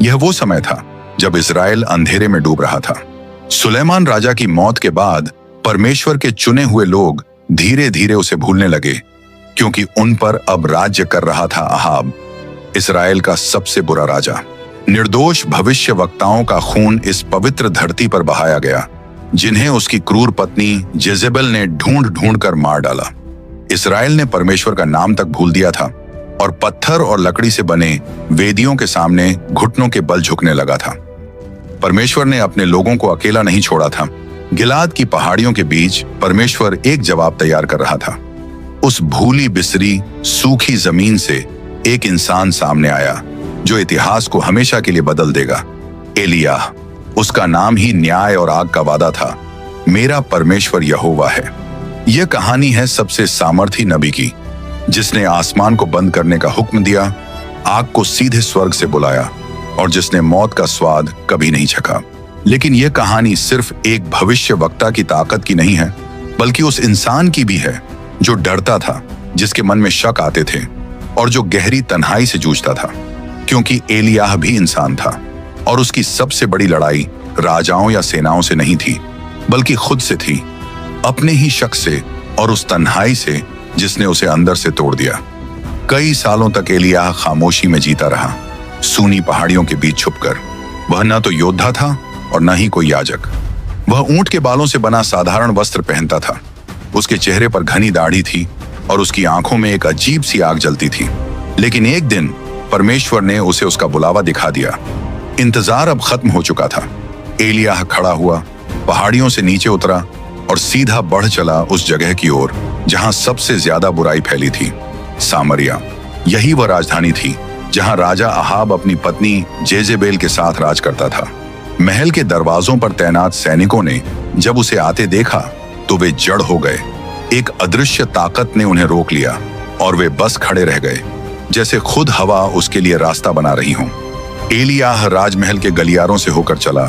यह वो समय था जब इजराइल अंधेरे में डूब रहा था। सुलेमान राजा की मौत के बाद परमेश्वर के चुने हुए लोग धीरे धीरे उसे भूलने लगे, क्योंकि उन पर अब राज्य कर रहा था अहाब, इस्राएल का सबसे बुरा राजा। निर्दोष भविष्य वक्ताओं का खून इस पवित्र धरती पर बहाया गया, जिन्हें उसकी क्रूर पत्नी जेजेबेल ने ढूंढ ढूंढ कर मार डाला। इस्राएल ने परमेश्वर का नाम तक भूल दिया था और पत्थर और लकड़ी से बने वेदियों के सामने घुटनों के बल झुकने लगा था। परमेश्वर ने अपने लोगों को अकेला नहीं छोड़ा था। गिलाद की पहाड़ियों के बीच परमेश्वर एक जवाब तैयार कर रहा था। उस भूली बिसरी सूखी जमीन से एक इंसान सामने आया जो इतिहास को हमेशा के लिए बदल देगा। एलियाह, उसका नाम ही न्याय और आग का वादा था। मेरा परमेश्वर यहोवा है। यह कहानी है सबसे सामर्थी नबी की, जिसने आसमान को बंद करने का हुक्म दिया, आग को सीधे स्वर्ग से बुलाया और जिसने मौत का स्वाद कभी नहीं चखा। लेकिन यह कहानी सिर्फ एक भविष्य वक्ता की ताकत की नहीं है, बल्कि उस इंसान की भी है जो डरता था, जिसके मन में शक आते थे और जो गहरी तन्हाई से जूझता था। क्योंकि एलियाह भी इंसान था और उसकी सबसे बड़ी लड़ाई राजाओं या सेनाओं से नहीं थी, बल्कि खुद से थी, अपने ही शक से और उस तन्हाई से जिसने उसे अंदर से तोड़ दिया। कई सालों तक एलियाह खामोशी में जीता रहा, सूनी पहाड़ियों के बीच छुपकर। वह न तो योद्धा था और न ही कोई याजक। वह ऊंट के बालों से बना साधारण वस्त्र पहनता था। उसके चेहरे पर घनी दाढ़ी थी और उसकी आंखों में एक अजीब सी आग जलती थी। लेकिन एक दिन परमेश्वर ने उसे उसका बुलावा दिखा दिया। इंतजार अब खत्म हो चुका था। एलियाह खड़ा हुआ, पहाड़ियों से नीचे उतरा और सीधा बढ़ चला उस जगह की ओर जहां सबसे ज्यादा बुराई फैली थी, सामरिया। यही वह राजधानी थी जहां राजा अहाब अपनी पत्नी जेजेबेल के साथ राज करता था। महल के दरवाजों पर तैनात सैनिकों ने जब उसे आते देखा तो वे जड़ हो गए। एक अदृश्य ताकत ने उन्हें रोक लिया और वे बस खड़े रह गए, जैसे खुद हवा उसके लिए रास्ता बना रही हो। एलियाह राजमहल के गलियारों से होकर चला,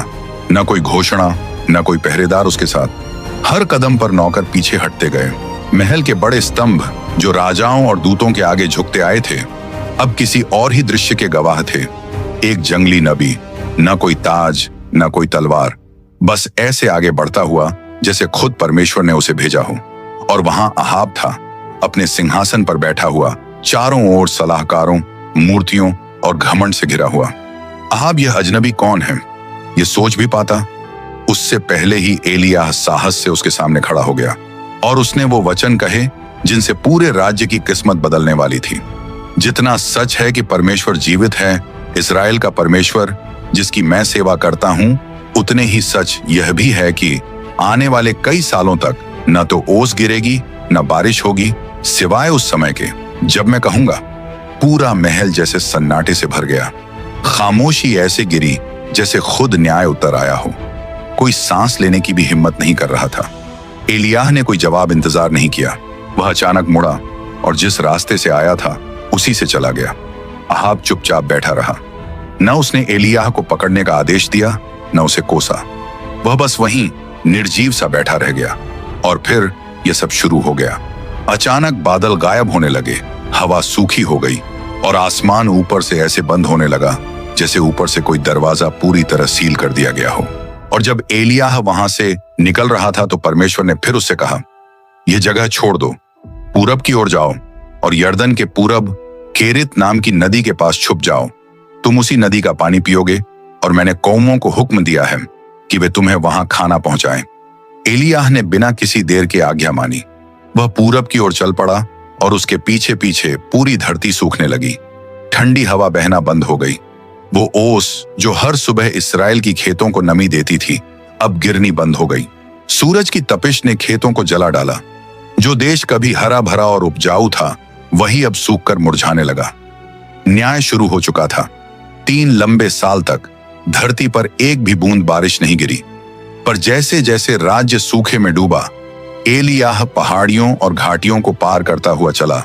न कोई घोषणा, न कोई पहरेदार उसके साथ। हर कदम पर नौकर पीछे हटते गए। महल के बड़े स्तंभ जो राजाओं और दूतों के आगे झुकते आए थे, अब किसी और ही दृश्य के गवाह थे। एक जंगली नबी, न कोई ताज, न कोई तलवार, बस ऐसे आगे बढ़ता हुआ जैसे खुद परमेश्वर ने उसे भेजा हो। और वहां अहाब था, अपने सिंहासन पर बैठा हुआ, चारों ओर सलाहकारों, मूर्तियों और घमंड से घिरा हुआ। अहाब यह अजनबी कौन है, ये सोच भी पाता? उससे पहले ही एलियाह साहस से उसके सामने खड़ा हो गया और उसने वो वचन कहे जिनसे पूरे राज्य की किस्मत बदलने वाली थी। जितना सच है कि परमेश्वर जीवित है, इस्राएल का परमेश्वर जिसकी मैं सेवा करता हूं, उतने ही सच यह भी है कि आने वाले कई सालों तक न तो ओस गिरेगी न बारिश होगी, सिवाय उस समय के जब मैं कहूंगा। पूरा महल जैसे सन्नाटे से भर गया। खामोशी ऐसे गिरी जैसे खुद न्याय उतर आया हो। कोई सांस लेने की भी हिम्मत नहीं कर रहा था। एलियाह ने कोई जवाब इंतजार नहीं किया। वह अचानक मुड़ा और जिस रास्ते से आया था उसी से चला गया। अहाब चुपचाप बैठा रहा। न उसने एलियाह को पकड़ने का आदेश दिया, न उसे कोसा। वह बस वहीं निर्जीव सा बैठा रह गया। और फिर यह सब शुरू हो गया। अचानक बादल गायब होने लगे, हवा सूखी हो गई और आसमान ऊपर से ऐसे बंद होने लगा जैसे ऊपर से कोई दरवाजा पूरी तरह सील कर दिया गया हो। और जब एलियाह वहां से निकल रहा था तो परमेश्वर ने फिर उससे कहा, यह जगह छोड़ दो, पूरब की ओर जाओ और यर्दन के पूरब केरित नाम की नदी के पास छुप जाओ। तुम उसी नदी का पानी पियोगे और मैंने कौमों को हुक्म दिया है कि वे तुम्हें वहां खाना पहुंचाएं। एलियाह ने बिना किसी देर के आज्ञा मानी। वह पूरब की ओर चल पड़ा और उसके पीछे पीछे पूरी धरती सूखने लगी। ठंडी हवा बहना बंद हो गई। वो ओस जो हर सुबह इस्राएल की खेतों को नमी देती थी, अब गिरनी बंद हो गई। सूरज की तपिश ने खेतों को जला डाला। जो देश कभी हरा भरा और उपजाऊ था, वही अब सूखकर मुरझाने लगा। न्याय शुरू हो चुका था। 3 लंबे साल तक धरती पर एक भी बूंद बारिश नहीं गिरी। पर जैसे जैसे राज्य सूखे में डूबा, एलियाह पहाड़ियों और घाटियों को पार करता हुआ चला,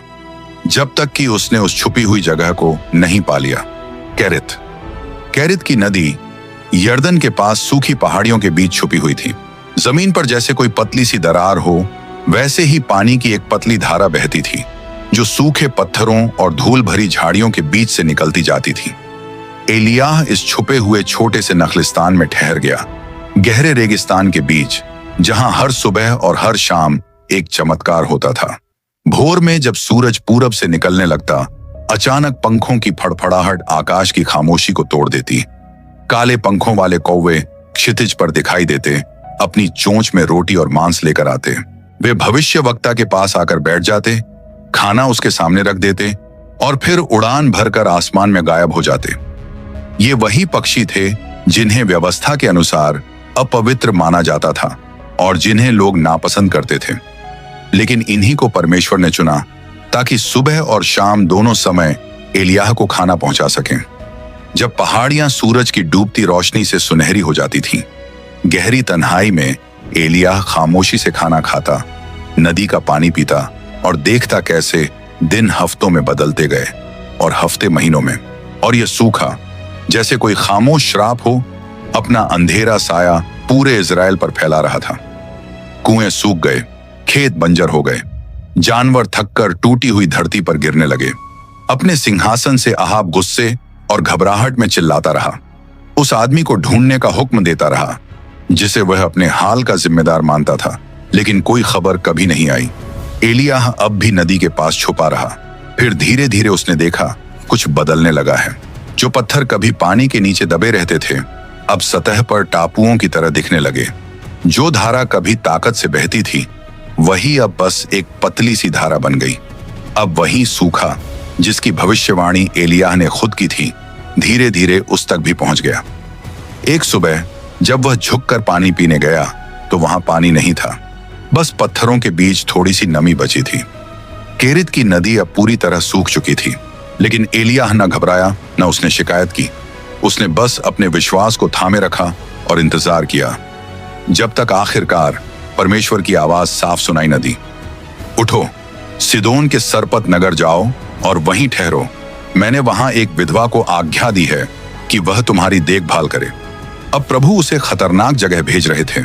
जब तक कि उसने उस छुपी हुई जगह को नहीं पा लिया। कैरित की नदी यर्दन के पास सूखी पहाड़ियों के बीच छुपी हुई थी। जमीन पर जैसे कोई पतली सी दरार हो, वैसे ही पानी की एक पतली धारा बहती थी, जो सूखे पत्थरों और धूल भरी झाड़ियों के बीच से निकलती जाती थी। एलियाह इस छुपे हुए छोटे से नखलिस्तान में ठहर गया, गहरे रेगिस्तान के बीच, जहां हर सुबह और हर शाम एक चमत्कार होता था। भोर में जब सूरज पूरब से निकलने लगता, अचानक पंखों की फड़फड़ाहट आकाश की खामोशी को तोड़ देती। काले पंखों वाले कौवे क्षितिज पर दिखाई देते, अपनी चोंच में रोटी और मांस लेकर आते। वे भविष्यवक्ता के पास आकर बैठ जाते, खाना उसके सामने रख देते और फिर उड़ान भरकर आसमान में गायब हो जाते। ये वही पक्षी थे जिन्हें व्यवस्था के अनुसार अपवित्र माना जाता था और जिन्हें लोग नापसंद करते थे, लेकिन इन्हीं को परमेश्वर ने चुना ताकि सुबह और शाम दोनों समय एलियाह को खाना पहुंचा सकें। जब पहाड़ियां सूरज की डूबती रोशनी से सुनहरी हो जाती थीं, गहरी तन्हाई में एलियाह खामोशी से खाना खाता, नदी का पानी पीता और देखता कैसे दिन हफ्तों में बदलते गए और हफ्ते महीनों में, और यह सूखा जैसे कोई खामोश श्राप हो अपना अंधेरा साया पूरे इजराइल पर फैला रहा था। कुएं सूख गए, खेत बंजर हो गए, जानवर थककर टूटी हुई धरती पर गिरने लगे। अपने सिंहासन से अहाब गुस्से और घबराहट में चिल्लाता रहा, उस आदमी को ढूंढने का हुक्म देता रहा जिसे वह अपने हाल का जिम्मेदार मानता था, लेकिन कोई खबर कभी नहीं आई। एलियाह अब भी नदी के पास छुपा रहा। फिर धीरे धीरे उसने देखा कुछ बदलने लगा है। जो पत्थर कभी पानी के नीचे दबे रहते थे, अब सतह पर टापुओं की तरह दिखने लगे। जो धारा कभी ताकत से बहती थी, वही अब बस एक पतली सी धारा बन गई। अब वही सूखा जिसकी भविष्यवाणी एलियाह ने खुद की थी, धीरे धीरे उस तक भी पहुंच गया। एक सुबह जब वह झुककर पानी पीने गया तो वहां पानी नहीं था, बस पत्थरों के बीच थोड़ी सी नमी बची थी। केरित की नदी अब पूरी तरह सूख चुकी थी, लेकिन एलियाह न घबराया, न उसने शिकायत की। उसने बस अपने विश्वास को थामे रखा और इंतजार किया, जब तक आखिरकार परमेश्वर की आवाज साफ सुनाई न दी। उठो, सिदोन के सरपत नगर जाओ और वहीं ठहरो। मैंने वहां एक विधवा को आज्ञा दी है कि वह तुम्हारी देखभाल करे। अब प्रभु उसे खतरनाक जगह भेज रहे थे।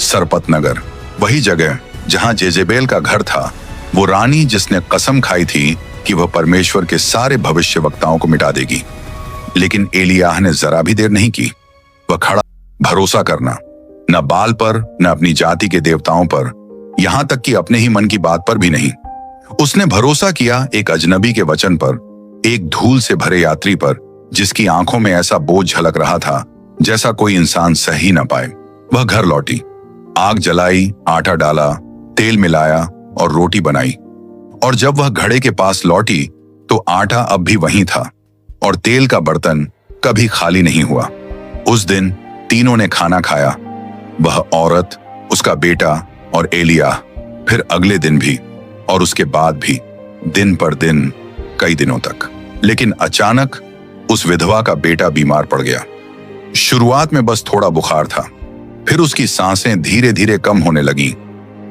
सरपत नगर, वही जगह जहां जेजेबेल का घर था, वो रानी जिसने कसम खाई थी कि वह परमेश्वर के सारे भविष्यवक्ताओं को मिटा देगी। लेकिन एलियाह ने जरा भी देर नहीं की। वह खड़ा, भरोसा करना, न बाल पर, न अपनी जाति के देवताओं पर, यहां तक कि अपने ही मन की बात पर भी नहीं। उसने भरोसा किया एक अजनबी के वचन पर, एक धूल से भरे यात्री पर, जिसकी आंखों में ऐसा बोझ झलक रहा था जैसा कोई इंसान सह ही न पाए। वह घर लौटी, आग जलाई, आटा डाला, तेल मिलाया और रोटी बनाई। और जब वह घड़े के पास लौटी तो आटा अब भी वहीं था और तेल का बर्तन कभी खाली नहीं हुआ। उस दिन तीनों ने खाना खाया, वह औरत, उसका बेटा और एलियाह, फिर अगले दिन भी और उसके बाद भी, दिन पर दिन, कई दिनों तक। लेकिन अचानक उस विधवा का बेटा बीमार पड़ गया। शुरुआत में बस थोड़ा बुखार था, फिर उसकी सांसें धीरे धीरे कम होने लगीं,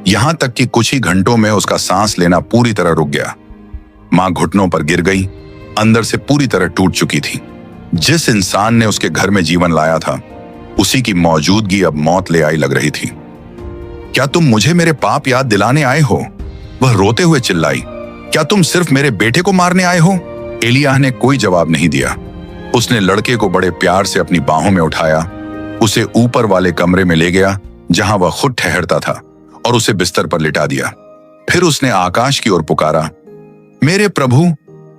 यहां तक कि कुछ ही घंटों में उसका सांस लेना पूरी तरह रुक गया। मां घुटनों पर गिर गई, अंदर से पूरी तरह टूट चुकी थी। जिस इंसान ने उसके घर में जीवन लाया था, उसी की मौजूदगी अब मौत ले आई लग रही थी। क्या तुम मुझे मेरे पाप याद दिलाने आए हो? वह रोते हुए चिल्लाई। क्या तुम सिर्फ मेरे बेटे को मारने आए हो? एलियाह ने कोई जवाब नहीं दिया। उसने लड़के को बड़े प्यार से अपनी बाहों में उठाया, उसे ऊपर वाले कमरे में ले गया जहां वह खुद ठहरता था और उसे बिस्तर पर लिटा दिया। फिर उसने आकाश की ओर पुकारा, मेरे प्रभु,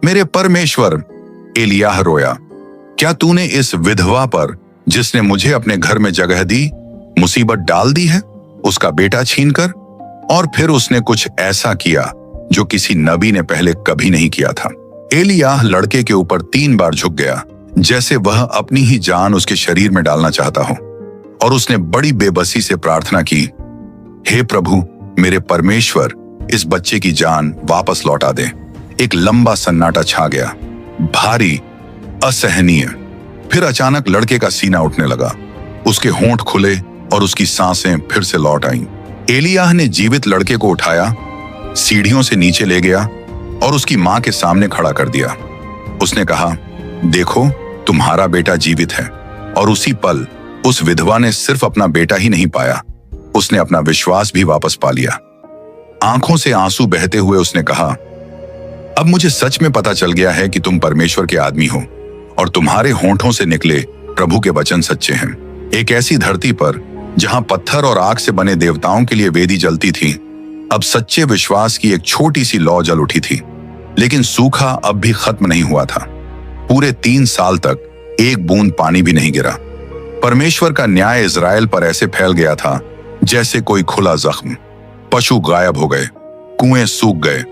मेरे परमेश्वर। एलियाह रोया, क्या तूने इस विधवा पर, जिसने मुझे अपने घर में जगह दी, मुसीबत डाल दी है, उसका बेटा छीनकर? और फिर उसने कुछ ऐसा किया जो किसी नबी ने पहले कभी नहीं किया था। एलियाह लड़के के ऊपर 3 बार झुक गया, जैसे वह अपनी ही जान उसके शरीर में डालना चाहता हो, और उसने बड़ी बेबसी से प्रार्थना की, हे प्रभु, मेरे परमेश्वर, इस बच्चे की जान वापस लौटा दे। एक लंबा सन्नाटा छा गया, भारी, असहनीय। फिर अचानक लड़के का सीना उठने लगा, उसके होंठ खुले और उसकी सांसें फिर से लौट आईं। एलियाह ने जीवित लड़के को उठाया, सीढ़ियों से नीचे ले गया और उसकी मां के सामने खड़ा कर दिया। उसने कहा, देखो, तुम्हारा बेटा जीवित है। और उसी पल उस विधवा ने सिर्फ अपना बेटा ही नहीं पाया, उसने अपना विश्वास भी वापस पा लिया। आंखों से आंसू बहते हुए उसने कहा, अब मुझे सच में पता चल गया है कि तुम परमेश्वर के आदमी हो और तुम्हारे होंठों से निकले प्रभु के वचन सच्चे हैं। एक ऐसी धरती पर जहां पत्थर और आग से बने देवताओं के लिए वेदी जलती थी, अब सच्चे विश्वास की एक छोटी सी लौ जल उठी थी। लेकिन सूखा अब भी खत्म नहीं हुआ था। पूरे 3 साल तक एक बूंद पानी भी नहीं गिरा। परमेश्वर का न्याय इजराइल पर ऐसे फैल गया था जैसे कोई खुला जख्म। पशु गायब हो गए, कुएं सूख गए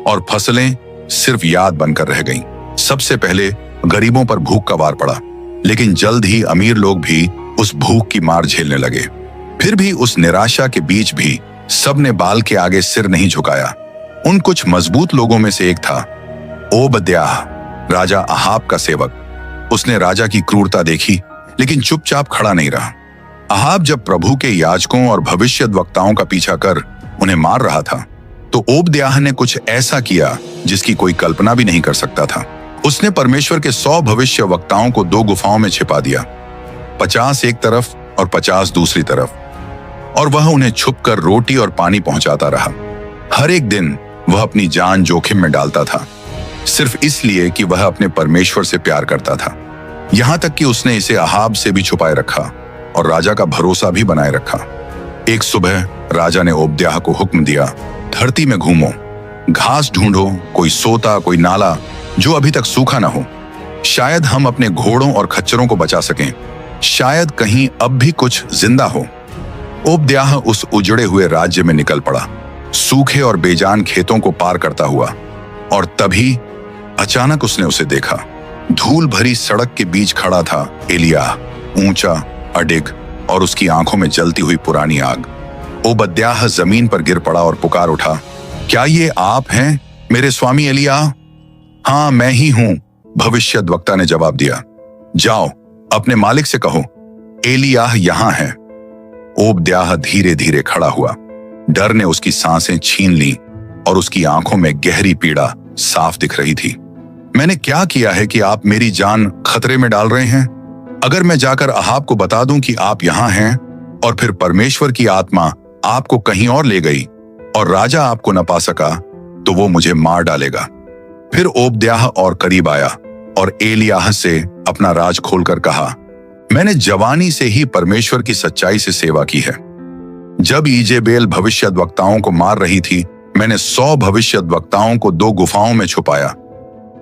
और फसलें सिर्फ याद बनकर रह गईं। सबसे पहले गरीबों पर भूख का वार पड़ा, लेकिन जल्द ही अमीर लोग भी उस भूख की मार झेलने लगे। फिर भी उस निराशा के बीच भी सबने बाल के आगे सिर नहीं झुकाया। उन कुछ मजबूत लोगों में से एक था ओबद्याह, राजा अहाब का सेवक। उसने राजा की क्रूरता देखी, लेकिन चुपचाप खड़ा नहीं रहा। अहाब जब प्रभु के याजकों और भविष्यद्वक्ताओं का पीछा कर उन्हें मार रहा था, तो ओबद्याह ने कुछ ऐसा किया जिसकी कोई कल्पना भी नहीं कर सकता था। उसने परमेश्वर के 100 भविष्यवक्ताओं को 2 गुफाओं में छिपा दिया, 50 एक तरफ और 50 दूसरी तरफ, और वह उन्हें छुपकर रोटी और पानी पहुंचाता रहा। हर एक दिन वह अपनी जान जोखिम में डालता था, सिर्फ इसलिए कि वह अपने परमेश्वर से प्यार करता था। यहां तक कि उसने इसे अहाब से भी छुपाए रखा और राजा का भरोसा भी बनाए रखा। एक सुबह राजा ने ओबद्याह को हुक्म दिया, धरती में घूमो, घास ढूंढो, कोई सोता, कोई नाला जो अभी तक सूखा ना हो। शायद हम अपने घोड़ों और खच्चरों को बचा सकें, शायद कहीं अब भी कुछ जिंदा हो। ओबद्याह उस उजड़े हुए राज्य में निकल पड़ा, सूखे और बेजान खेतों को पार करता हुआ, और तभी अचानक उसने उसे देखा। धूल भरी सड़क के बीच खड़ा था एलियाह, ऊंचा, अडिग और उसकी आंखों में जलती हुई पुरानी आग। ओबद्याह जमीन पर गिर पड़ा और पुकार उठा, क्या ये आप हैं मेरे स्वामी एलियाह? हाँ, मैं ही हूं, भविष्यद्वक्ता ने जवाब दिया। जाओ, अपने मालिक से कहो एलियाह यहां है। ओबद्याह धीरे धीरे खड़ा हुआ। डर ने उसकी सांसें छीन ली और उसकी आंखों में गहरी पीड़ा साफ दिख रही थी। मैंने क्या किया है कि आप मेरी जान खतरे में डाल रहे हैं? अगर मैं जाकर अहाब को बता दूं कि आप यहां हैं और फिर परमेश्वर की आत्मा आपको कहीं और ले गई और राजा आपको न पा सका, तो वो मुझे मार डालेगा। फिर ओबद्याह और करीब आया और एलियाह से अपना राज खोलकर कहा, मैंने जवानी से ही परमेश्वर की सच्चाई से सेवा की है। जब ईजेबेल भविष्यद्वक्ताओं को मार रही थी, मैंने 100 भविष्यद्वक्ताओं को 2 गुफाओं में छुपाया,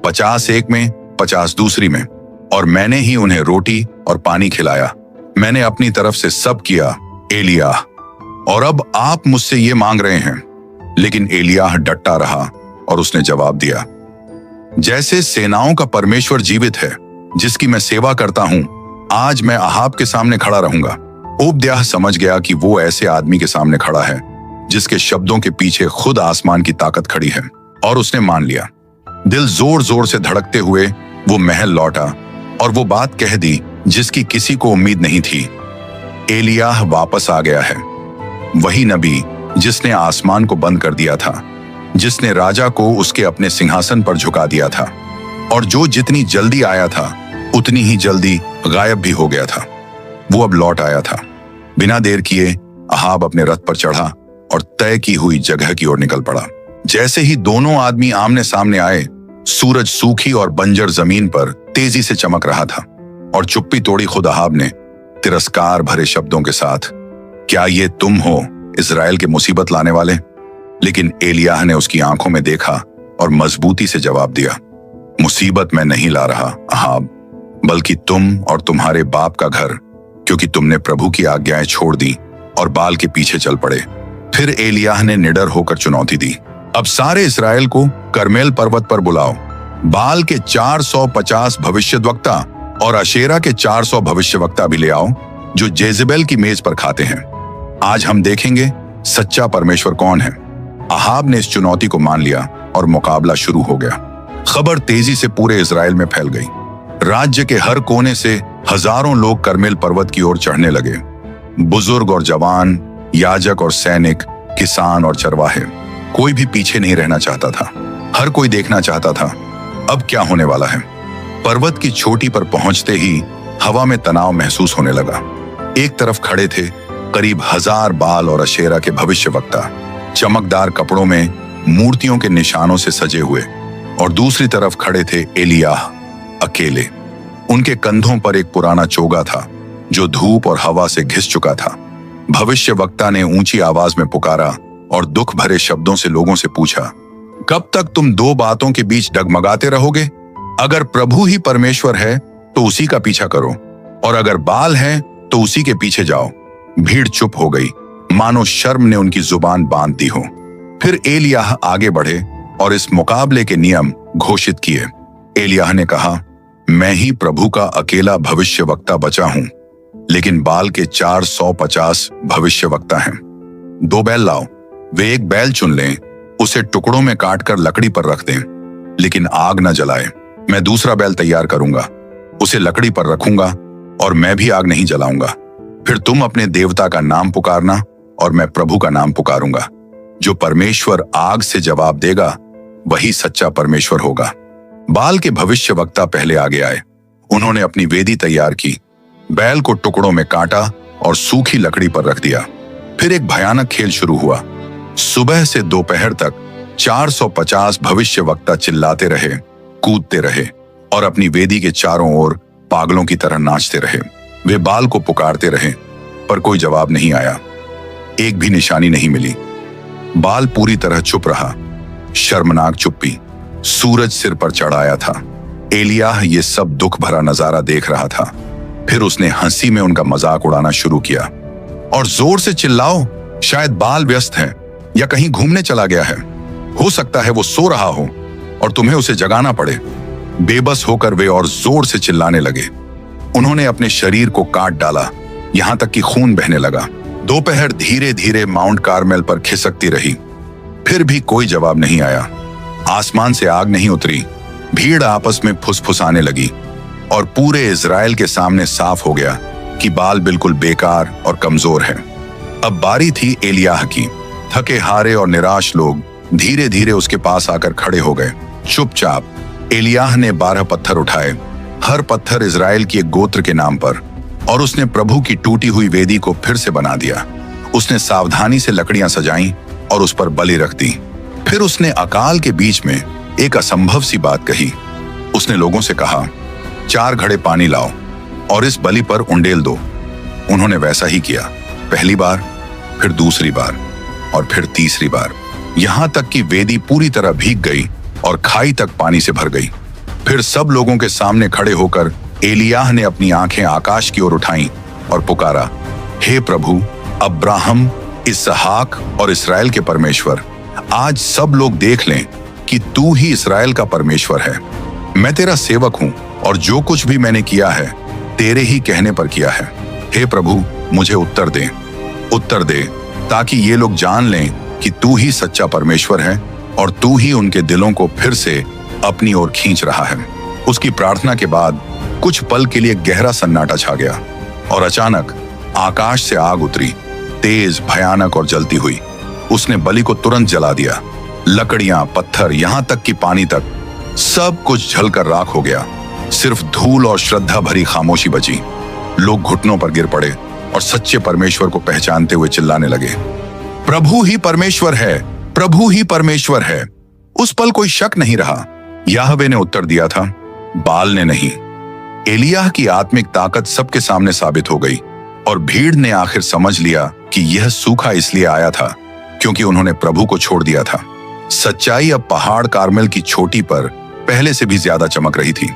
50 एक में, 50 दूसरी में, और मैंने ही उन्हें रोटी और पानी खिलाया। मैंने अपनी तरफ से सब किया एलियाह, और अब आप मुझसे ये मांग रहे हैं। लेकिन एलियाह डटा रहा और उसने जवाब दिया, जैसे सेनाओं का परमेश्वर जीवित है जिसकी मैं सेवा करता हूं, आज मैं अहाब के सामने खड़ा रहूंगा। ओबद्याह समझ गया कि वो ऐसे आदमी के सामने खड़ा है जिसके शब्दों के पीछे खुद आसमान की ताकत खड़ी है, और उसने मान लिया। दिल जोर जोर से धड़कते हुए वो महल लौटा और वो बात कह दी जिसकी किसी को उम्मीद नहीं थी। एलियाह वापस आ गया है, वही नबी जिसने आसमान को बंद कर दिया था, जिसने राजा को उसके अपने सिंहासन पर झुका दिया था, और जो जितनी जल्दी आया था उतनी ही जल्दी गायब भी हो गया था। वो अब लौट आया था। बिना देर किए अहाब अपने रथ पर चढ़ा और तय की हुई जगह की ओर निकल पड़ा। जैसे ही दोनों आदमी आमने सामने आए, सूरज सूखी और बंजर जमीन पर तेजी से चमक रहा था, और चुप्पी तोड़ी खुद अहाब ने तिरस्कार भरे शब्दों के साथ, क्या ये तुम हो इजराइल के मुसीबत लाने वाले? लेकिन एलियाह ने उसकी आंखों में देखा और मजबूती से जवाब दिया, मुसीबत मैं नहीं ला रहा अहाब, बल्कि तुम और तुम्हारे बाप का घर, क्योंकि तुमने प्रभु की आज्ञाएं छोड़ दी और बाल के पीछे चल पड़े। फिर एलियाह ने निडर होकर चुनौती दी, अब सारे इस्राएल को करमेल पर्वत पर बुलाओ, बाल के 450 भविष्यद्वक्ता और अशेरा के 400 भविष्यवक्ता भी ले आओ जो जेजेबेल की मेज पर खाते हैं। आज हम देखेंगे सच्चा परमेश्वर कौन है। अहाब ने इस चुनौती को मान लिया और मुकाबला शुरू हो गया। खबर तेजी से पूरे इजराइल में फैल गई। राज्य के हर कोने से हजारों लोग करमेल पर्वत की ओर चढ़ने लगे। बुजुर्ग और जवान, याजक और सैनिक, किसान और चरवाहे, कोई भी पीछे नहीं रहना चाहता था। हर कोई देखना चाहता था अब क्या होने वाला है। पर्वत की चोटी पर पहुंचते ही हवा में तनाव महसूस होने लगा। एक तरफ खड़े थे करीब 1000 बाल और अशेरा के भविष्यवक्ता, चमकदार कपड़ों में मूर्तियों के निशानों से सजे हुए, और दूसरी तरफ खड़े थे एलियाह अकेले। उनके कंधों पर एक पुराना चोगा था जो धूप और हवा से घिस चुका था। भविष्यवक्ता ने ऊंची आवाज में पुकारा और दुख भरे शब्दों से लोगों से पूछा, कब तक तुम दो बातों के बीच डगमगाते रहोगे? अगर प्रभु ही परमेश्वर है तो उसी का पीछा करो, और अगर बाल है तो उसी के पीछे जाओ। भीड़ चुप हो गई, मानो शर्म ने उनकी जुबान बांध दी हो। फिर एलियाह आगे बढ़े और इस मुकाबले के नियम घोषित किए। एलियाह ने कहा, मैं ही प्रभु का अकेला भविष्यवक्ता बचा हूं, लेकिन बाल के 450 भविष्यवक्ता हैं। 2 बैल लाओ। वे एक बैल चुन लें, उसे टुकड़ों में काटकर लकड़ी पर रख दें, लेकिन आग न जलाए। मैं दूसरा बैल तैयार करूंगा, उसे लकड़ी पर रखूंगा और मैं भी आग नहीं जलाऊंगा। फिर तुम अपने देवता का नाम पुकारना और मैं प्रभु का नाम पुकारूंगा। जो परमेश्वर आग से जवाब देगा वही सच्चा परमेश्वर होगा। बाल के भविष्यवक्ता पहले आगे आए। उन्होंने अपनी वेदी तैयार की, बैल को टुकड़ों में काटा और सूखी लकड़ी पर रख दिया। फिर एक भयानक खेल शुरू हुआ। सुबह से दोपहर तक 450 भविष्यवक्ता चिल्लाते रहे, कूदते रहे और अपनी वेदी के चारों ओर पागलों की तरह नाचते रहे। वे बाल को पुकारते रहे, पर कोई जवाब नहीं आया। एक भी निशानी नहीं मिली। बाल पूरी तरह चुप रहा। शर्मनाक चुप्पी। सूरज सिर पर चढ़ आया था। एलियाह ये सब दुख भरा नजारा देख रहा था। फिर उसने हंसी में उनका मजाक उड़ाना शुरू किया। और जोर से चिल्लाओ, शायद बाल व्यस्त है या कहीं घूमने चला गया है। हो सकता है वो सो रहा हो और तुम्हें उसे जगाना पड़े। बेबस होकर वे और जोर से चिल्लाने लगे। उन्होंने अपने शरीर को काट डाला, यहां तक कि खून बहने लगा। दोपहर धीरे धीरे माउंट कार्मेल पर खिसकती रही। फिर भी कोई जवाब नहीं आया। आसमान से आग नहीं उतरी। भीड़ आपस में फुसफुसाने लगी और पूरे इजराइल के सामने साफ हो गया कि बाल बिल्कुल बेकार और कमजोर है। अब बारी थी एलियाह की। थके हारे और निराश लोग धीरे धीरे उसके पास आकर खड़े हो गए। चुपचाप एलियाह ने 12 पत्थर उठाए, हर पत्थर इजराइल की एक गोत्र के नाम पर, और उसने प्रभु की टूटी हुई वेदी को फिर से बना दिया। उसने सावधानी से लकड़ियां सजाई और उस पर बलि रख दी। फिर उसने अकाल के बीच में एक असंभव सी बात कही। उसने लोगों से कहा, 4 घड़े पानी लाओ और इस बलि पर उंडेल दो। उन्होंने वैसा ही किया। पहली बार, फिर दूसरी बार और फिर तीसरी बार, यहां तक कि वेदी पूरी तरह भीग गई और खाई तक पानी से भर गई। फिर सब लोगों के सामने खड़े होकर एलियाह ने अपनी आंखें आकाश की ओर उठाईं और पुकारा, हे प्रभु, अब्राहम, इसहाक और इस्राएल के परमेश्वर, आज सब लोग देख लें कि तू ही इस्राएल का परमेश्वर है। मैं तेरा सेवक हूं और जो कुछ भी मैंने किया है तेरे ही कहने पर किया है। हे प्रभु, मुझे उत्तर दे ताकि ये लोग जान लें कि तू ही सच्चा परमेश्वर है और तू ही उनके दिलों को फिर से अपनी ओर खींच रहा है। उसकी प्रार्थना के बाद कुछ पल के लिए गहरा सन्नाटा छा गया और अचानक आकाश से आग उतरी, तेज, भयानक और जलती हुई। उसने बलि को तुरंत जला दिया। लकड़ियां, पत्थर, यहां तक कि पानी तक, सब कुछ जलकर राख हो गया। सिर्फ धूल और श्रद्धा भरी खामोशी बची। लोग घुटनों पर गिर पड़े और सच्चे परमेश्वर को पहचानते हुए चिल्लाने लगे, प्रभु ही परमेश्वर है, प्रभु ही परमेश्वर है। उस पल कोई शक नहीं रहा। याहवे ने उत्तर दिया था, बाल ने नहीं। एलियाह की आत्मिक ताकत सबके सामने साबित हो गई और भीड़ ने आखिर समझ लिया कि यह सूखा इसलिए आया था क्योंकि उन्होंने प्रभु को छोड़ दिया था। सच्चाई अब पहाड़ कार्मेल की चोटी पर पहले से भी ज्यादा चमक रही थी।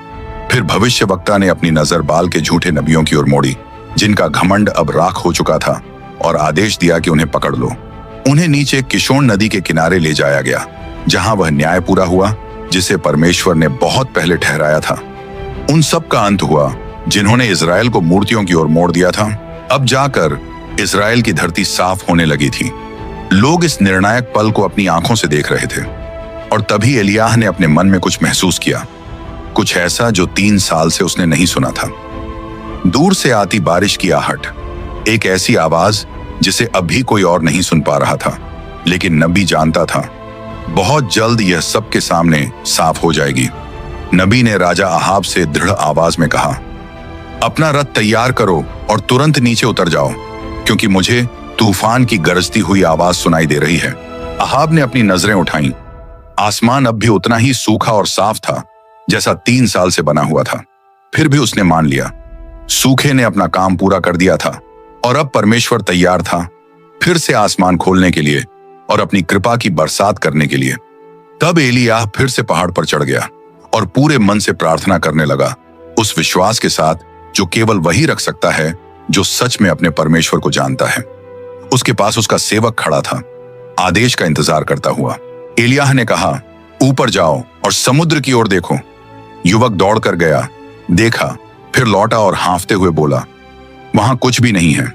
फिर भविष्यवक्ता ने अपनी नजर बाल के झूठे नबियों की ओर मोड़ी, जिनका घमंड अब राख हो चुका था, और आदेश दिया कि उन्हें पकड़ लो। उन्हें नीचे किशोन नदी के किनारे ले जाया गया, जहां वह न्याय पूरा हुआ जिसे परमेश्वर ने बहुत पहले ठहराया था। उन सब का अंत हुआ जिन्होंने इजराइल को मूर्तियों की ओर मोड़ दिया था। अब जाकर इजराइल की धरती साफ होने लगी थी। लोग इस निर्णायक पल को अपनी आंखों से देख रहे थे और तभी एलियाह ने अपने मन में कुछ महसूस किया, कुछ ऐसा जो 3 साल से उसने नहीं सुना था। दूर से आती बारिश की आहट, एक ऐसी आवाज जिसे अभी कोई और नहीं सुन पा रहा था, लेकिन नबी जानता था बहुत जल्द यह सबके सामने साफ हो जाएगी। नबी ने राजा अहाब से दृढ़ आवाज में कहा, अपना रथ तैयार करो और तुरंत नीचे उतर जाओ, क्योंकि मुझे तूफान की गरजती हुई आवाज सुनाई दे रही है। अहाब ने अपनी नजरें उठाईं। आसमान अब भी उतना ही सूखा और साफ था जैसा 3 साल से बना हुआ था। फिर भी उसने मान लिया। सूखे ने अपना काम पूरा कर दिया था और अब परमेश्वर तैयार था फिर से आसमान खोलने के लिए और अपनी कृपा की बरसात करने के लिए। तब एलियाह फिर से पहाड़ पर चढ़ गया और पूरे मन से प्रार्थना करने लगा, उस विश्वास के साथ जो केवल वही रख सकता है जो सच में अपने परमेश्वर को जानता है। उसके पास उसका सेवक खड़ा था, आदेश का इंतजार करता हुआ। एलियाह ने कहा, ऊपर जाओ और समुद्र की ओर देखो। युवक दौड़कर गया, देखा, फिर लौटा और हाँफते हुए बोला, वहां कुछ भी नहीं है।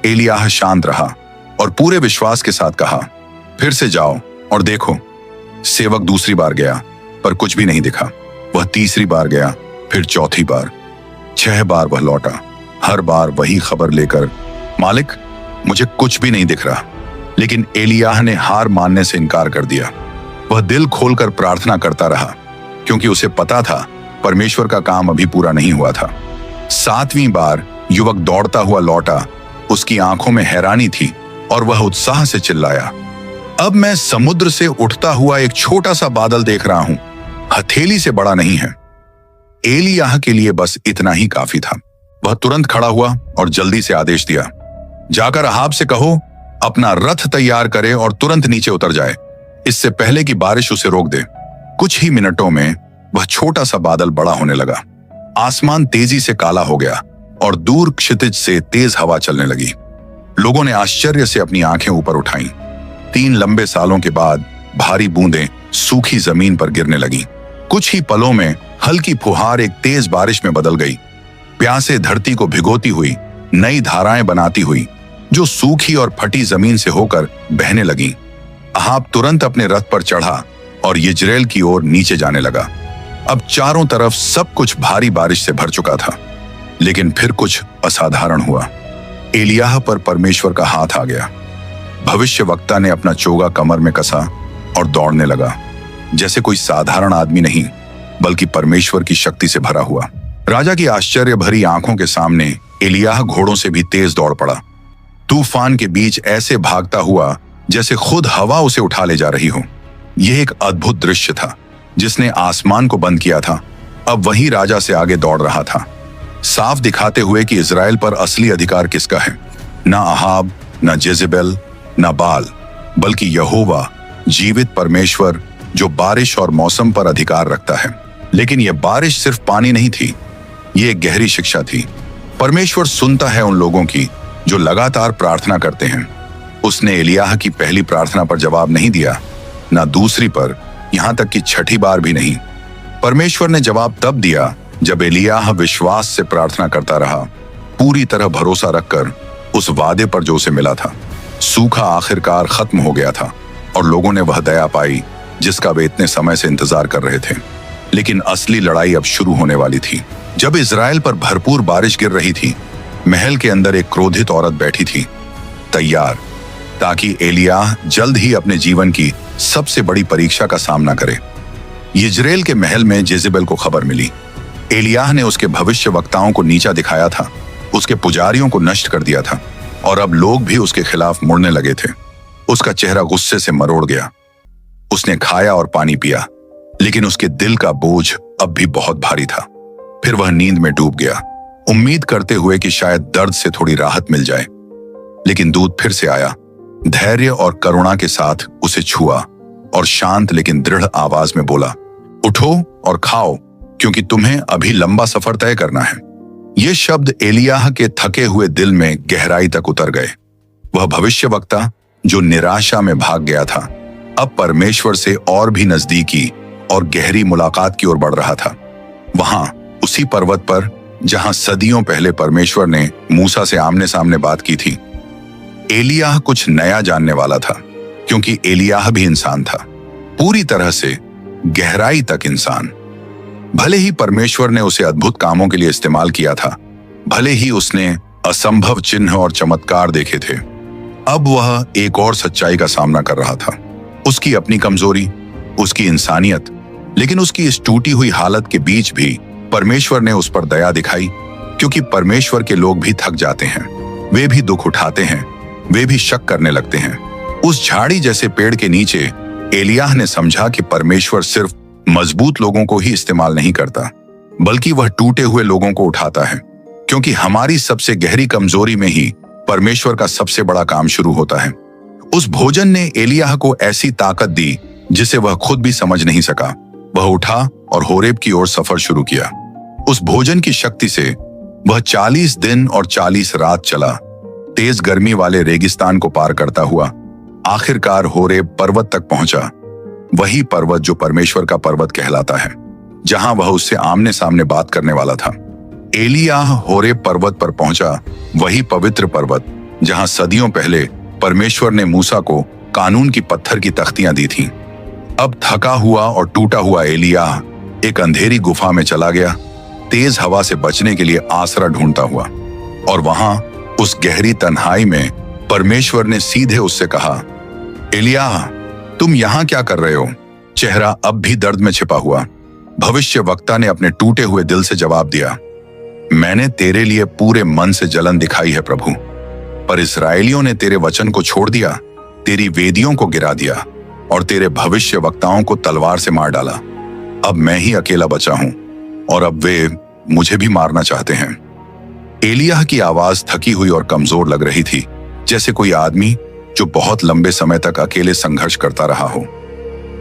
एलियाह शांत रहा और पूरे विश्वास के साथ कहा, फिर से जाओ और देखो। सेवक दूसरी बार गया पर कुछ भी नहीं दिखा। वह तीसरी बार गया, फिर चौथी बार, 6 बार वह लौटा, हर बार वही खबर लेकर, मालिक मुझे कुछ भी नहीं दिख रहा। लेकिन एलियाह ने हार मानने से इनकार कर दिया। वह दिल खोलकर प्रार्थना करता रहा क्योंकि उसे पता था परमेश्वर का काम अभी पूरा नहीं हुआ था। 7वीं बार युवक दौड़ता हुआ लौटा। उसकी आंखों में हैरानी थी और वह उत्साह से चिल्लाया, अब मैं समुद्र से उठता हुआ एक छोटा सा बादल देख रहा हूं, हथेली से बड़ा नहीं है। एलियाह के लिए बस इतना ही काफी था। वह तुरंत खड़ा हुआ और जल्दी से आदेश दिया, जाकर अहाब से कहो अपना रथ तैयार करे और तुरंत नीचे उतर जाए, इससे पहले कि बारिश उसे रोक दे। कुछ ही मिनटों में वह छोटा सा बादल बड़ा होने लगा। आसमान तेजी से काला हो गया और दूर क्षितिज से तेज हवा चलने लगी। लोगों ने आश्चर्य से अपनी आंखें ऊपर उठाईं। 3 लंबे सालों के बाद भारी बूंदें सूखी जमीन पर गिरने लगी। कुछ ही पलों में हल्की फुहार एक तेज बारिश में बदल गई। प्यासे धरती को भिगोती हुई नई धाराएं बनाती हुई जो सूखी और फटी जमीन से होकर बहने लगी। अहाब तुरंत अपने रथ पर चढ़ा और यिज्रेल की ओर नीचे जाने लगा। अब चारों तरफ सब कुछ भारी बारिश से भर चुका था। लेकिन फिर कुछ असाधारण हुआ। एलियाह पर परमेश्वर का हाथ आ गया। भविष्यवक्ता ने अपना चोगा कमर में कसा और दौड़ने लगा, जैसे कोई साधारण आदमी नहीं बल्कि परमेश्वर की शक्ति से भरा हुआ। राजा की आश्चर्य भरी आंखों के सामने एलियाह घोड़ों से भी तेज दौड़ पड़ा। तूफान के बीच ऐसे भागता हुआ जैसे खुद हवा उसे उठा ले जा रही हो। यह एक अद्भुत दृश्य था जिसने आसमान को बंद किया था। अब वही राजा से आगे दौड़ रहा था, साफ दिखाते हुए कि इजराइल पर असली अधिकार किसका है। ना अहाब, ना जेजेबेल, ना बाल, बल्कि यहोवा, जीवित परमेश्वर जो बारिश और मौसम पर अधिकार रखता है। लेकिन यह बारिश सिर्फ पानी नहीं थी, ये एक गहरी शिक्षा थी। परमेश्वर सुनता है उन लोगों की जो लगातार प्रार्थना करते हैं। उसने एलियाह की पहली प्रार्थना पर जवाब नहीं दिया, ना दूसरी पर, यहां तक कि 6ठी बार भी नहीं। परमेश्वर ने जवाब तब दिया जब एलियाह विश्वास से प्रार्थना करता रहा, पूरी तरह भरोसा रखकर उस वादे पर जो उसे मिला था। सूखा आखिरकार खत्म हो गया था और लोगों ने वह दया पाई जिसका वे इतने समय से इंतजार कर रहे थे। लेकिन असली लड़ाई अब शुरू होने वाली थी। जब इजराइल पर भरपूर बारिश गिर रही थी, महल के अंदर एक क्रोधित औरत बैठी थी, तैयार ताकि एलियाह जल्द ही अपने जीवन की सबसे बड़ी परीक्षा का सामना करे। यिज्रेल के महल में जेजेबेल को खबर मिली। एलियाह ने उसके भविष्यवक्ताओं को नीचा दिखाया था, उसके पुजारियों को नष्ट कर दिया था और अब लोग भी उसके खिलाफ मुड़ने लगे थे। उसका चेहरा गुस्से से मरोड़ गया। उसने खाया और पानी पिया, लेकिन उसके दिल का बोझ अब भी बहुत भारी था। फिर वह नींद में डूब गया, उम्मीद करते हुए कि शायद दर्द से थोड़ी राहत मिल जाए। लेकिन दूत फिर से आया, धैर्य और करुणा के साथ उसे छुआ और शांत लेकिन दृढ़ आवाज में बोला, उठो और खाओ, क्योंकि तुम्हें अभी लंबा सफर तय करना है। ये शब्द एलियाह के थके हुए दिल में गहराई तक उतर गए। वह भविष्यवक्ता जो निराशा में भाग गया था, अब परमेश्वर से और भी नजदीकी और गहरी मुलाकात की ओर बढ़ रहा था। वहां उसी पर्वत पर जहां सदियों पहले परमेश्वर ने मूसा से आमने सामने बात की थी, एलियाह कुछ नया जानने वाला था, क्योंकि एलियाह भी इंसान था, पूरी तरह से गहराई तक इंसान। भले ही परमेश्वर ने उसे अद्भुत कामों के लिए इस्तेमाल किया था, भले ही उसने असंभव चिन्ह और चमत्कार देखे थे, अब वह एक और सच्चाई का सामना कर रहा था। उसकी अपनी कमजोरी, उसकी इंसानियत, लेकिन उसकी इस टूटी हुई हालत के बीच भी परमेश्वर ने उस पर दया दिखाई, क्योंकि परमेश्वर के लोग भी थक जाते हैं, वे भी दुख उठाते हैं, वे भी शक करने लगते हैं। उस झाड़ी जैसे पेड़ के नीचे एलियाह ने समझा कि परमेश्वर सिर्फ मजबूत लोगों को ही इस्तेमाल नहीं करता, बल्कि वह टूटे हुए लोगों को उठाता है, क्योंकि हमारी सबसे गहरी कमजोरी में ही परमेश्वर का सबसे बड़ा काम शुरू होता है। उस भोजन ने एलियाह को ऐसी ताकत दी जिसे वह खुद भी समझ नहीं सका। वह उठा और होरेब की ओर सफर शुरू किया। उस भोजन की शक्ति से वह 40 दिन और 40 रात चला, तेज गर्मी वाले रेगिस्तान को पार करता हुआ आखिरकार होरेब पर्वत तक पहुंचा, वही पर्वत जो परमेश्वर का पर्वत कहलाता है, जहां वह उससे आमने सामने बात करने वाला था। एलियाह होरेब पर्वत पर पहुंचा, वही पवित्र पर्वत जहां सदियों पहले परमेश्वर ने मूसा को कानून की पत्थर की तख्तियां दी थीं। अब थका हुआ और टूटा हुआ एलियाह एक अंधेरी गुफा में चला गया, तेज हवा से बचने के लिए आसरा ढूंढता हुआ। और वहां उस गहरी तन्हाई में परमेश्वर ने सीधे उससे कहा, एलियाह, तुम यहां क्या कर रहे हो? चेहरा अब भी दर्द में छिपा हुआ भविष्यवक्ता ने अपने टूटे हुए दिल से जवाब दिया, मैंने तेरे लिए पूरे मन से जलन दिखाई है प्रभु, पर इस्राएलियों ने तेरे वचन को छोड़ दिया, तेरी वेदियों को गिरा दिया और तेरे भविष्यवक्ताओं को तलवार से मार डाला। अब मैं ही अकेला बचा हूं और अब वे मुझे भी मारना चाहते हैं। एलियाह की आवाज थकी हुई और कमजोर लग रही थी, जैसे कोई आदमी जो बहुत लंबे समय तक अकेले संघर्ष करता रहा हो।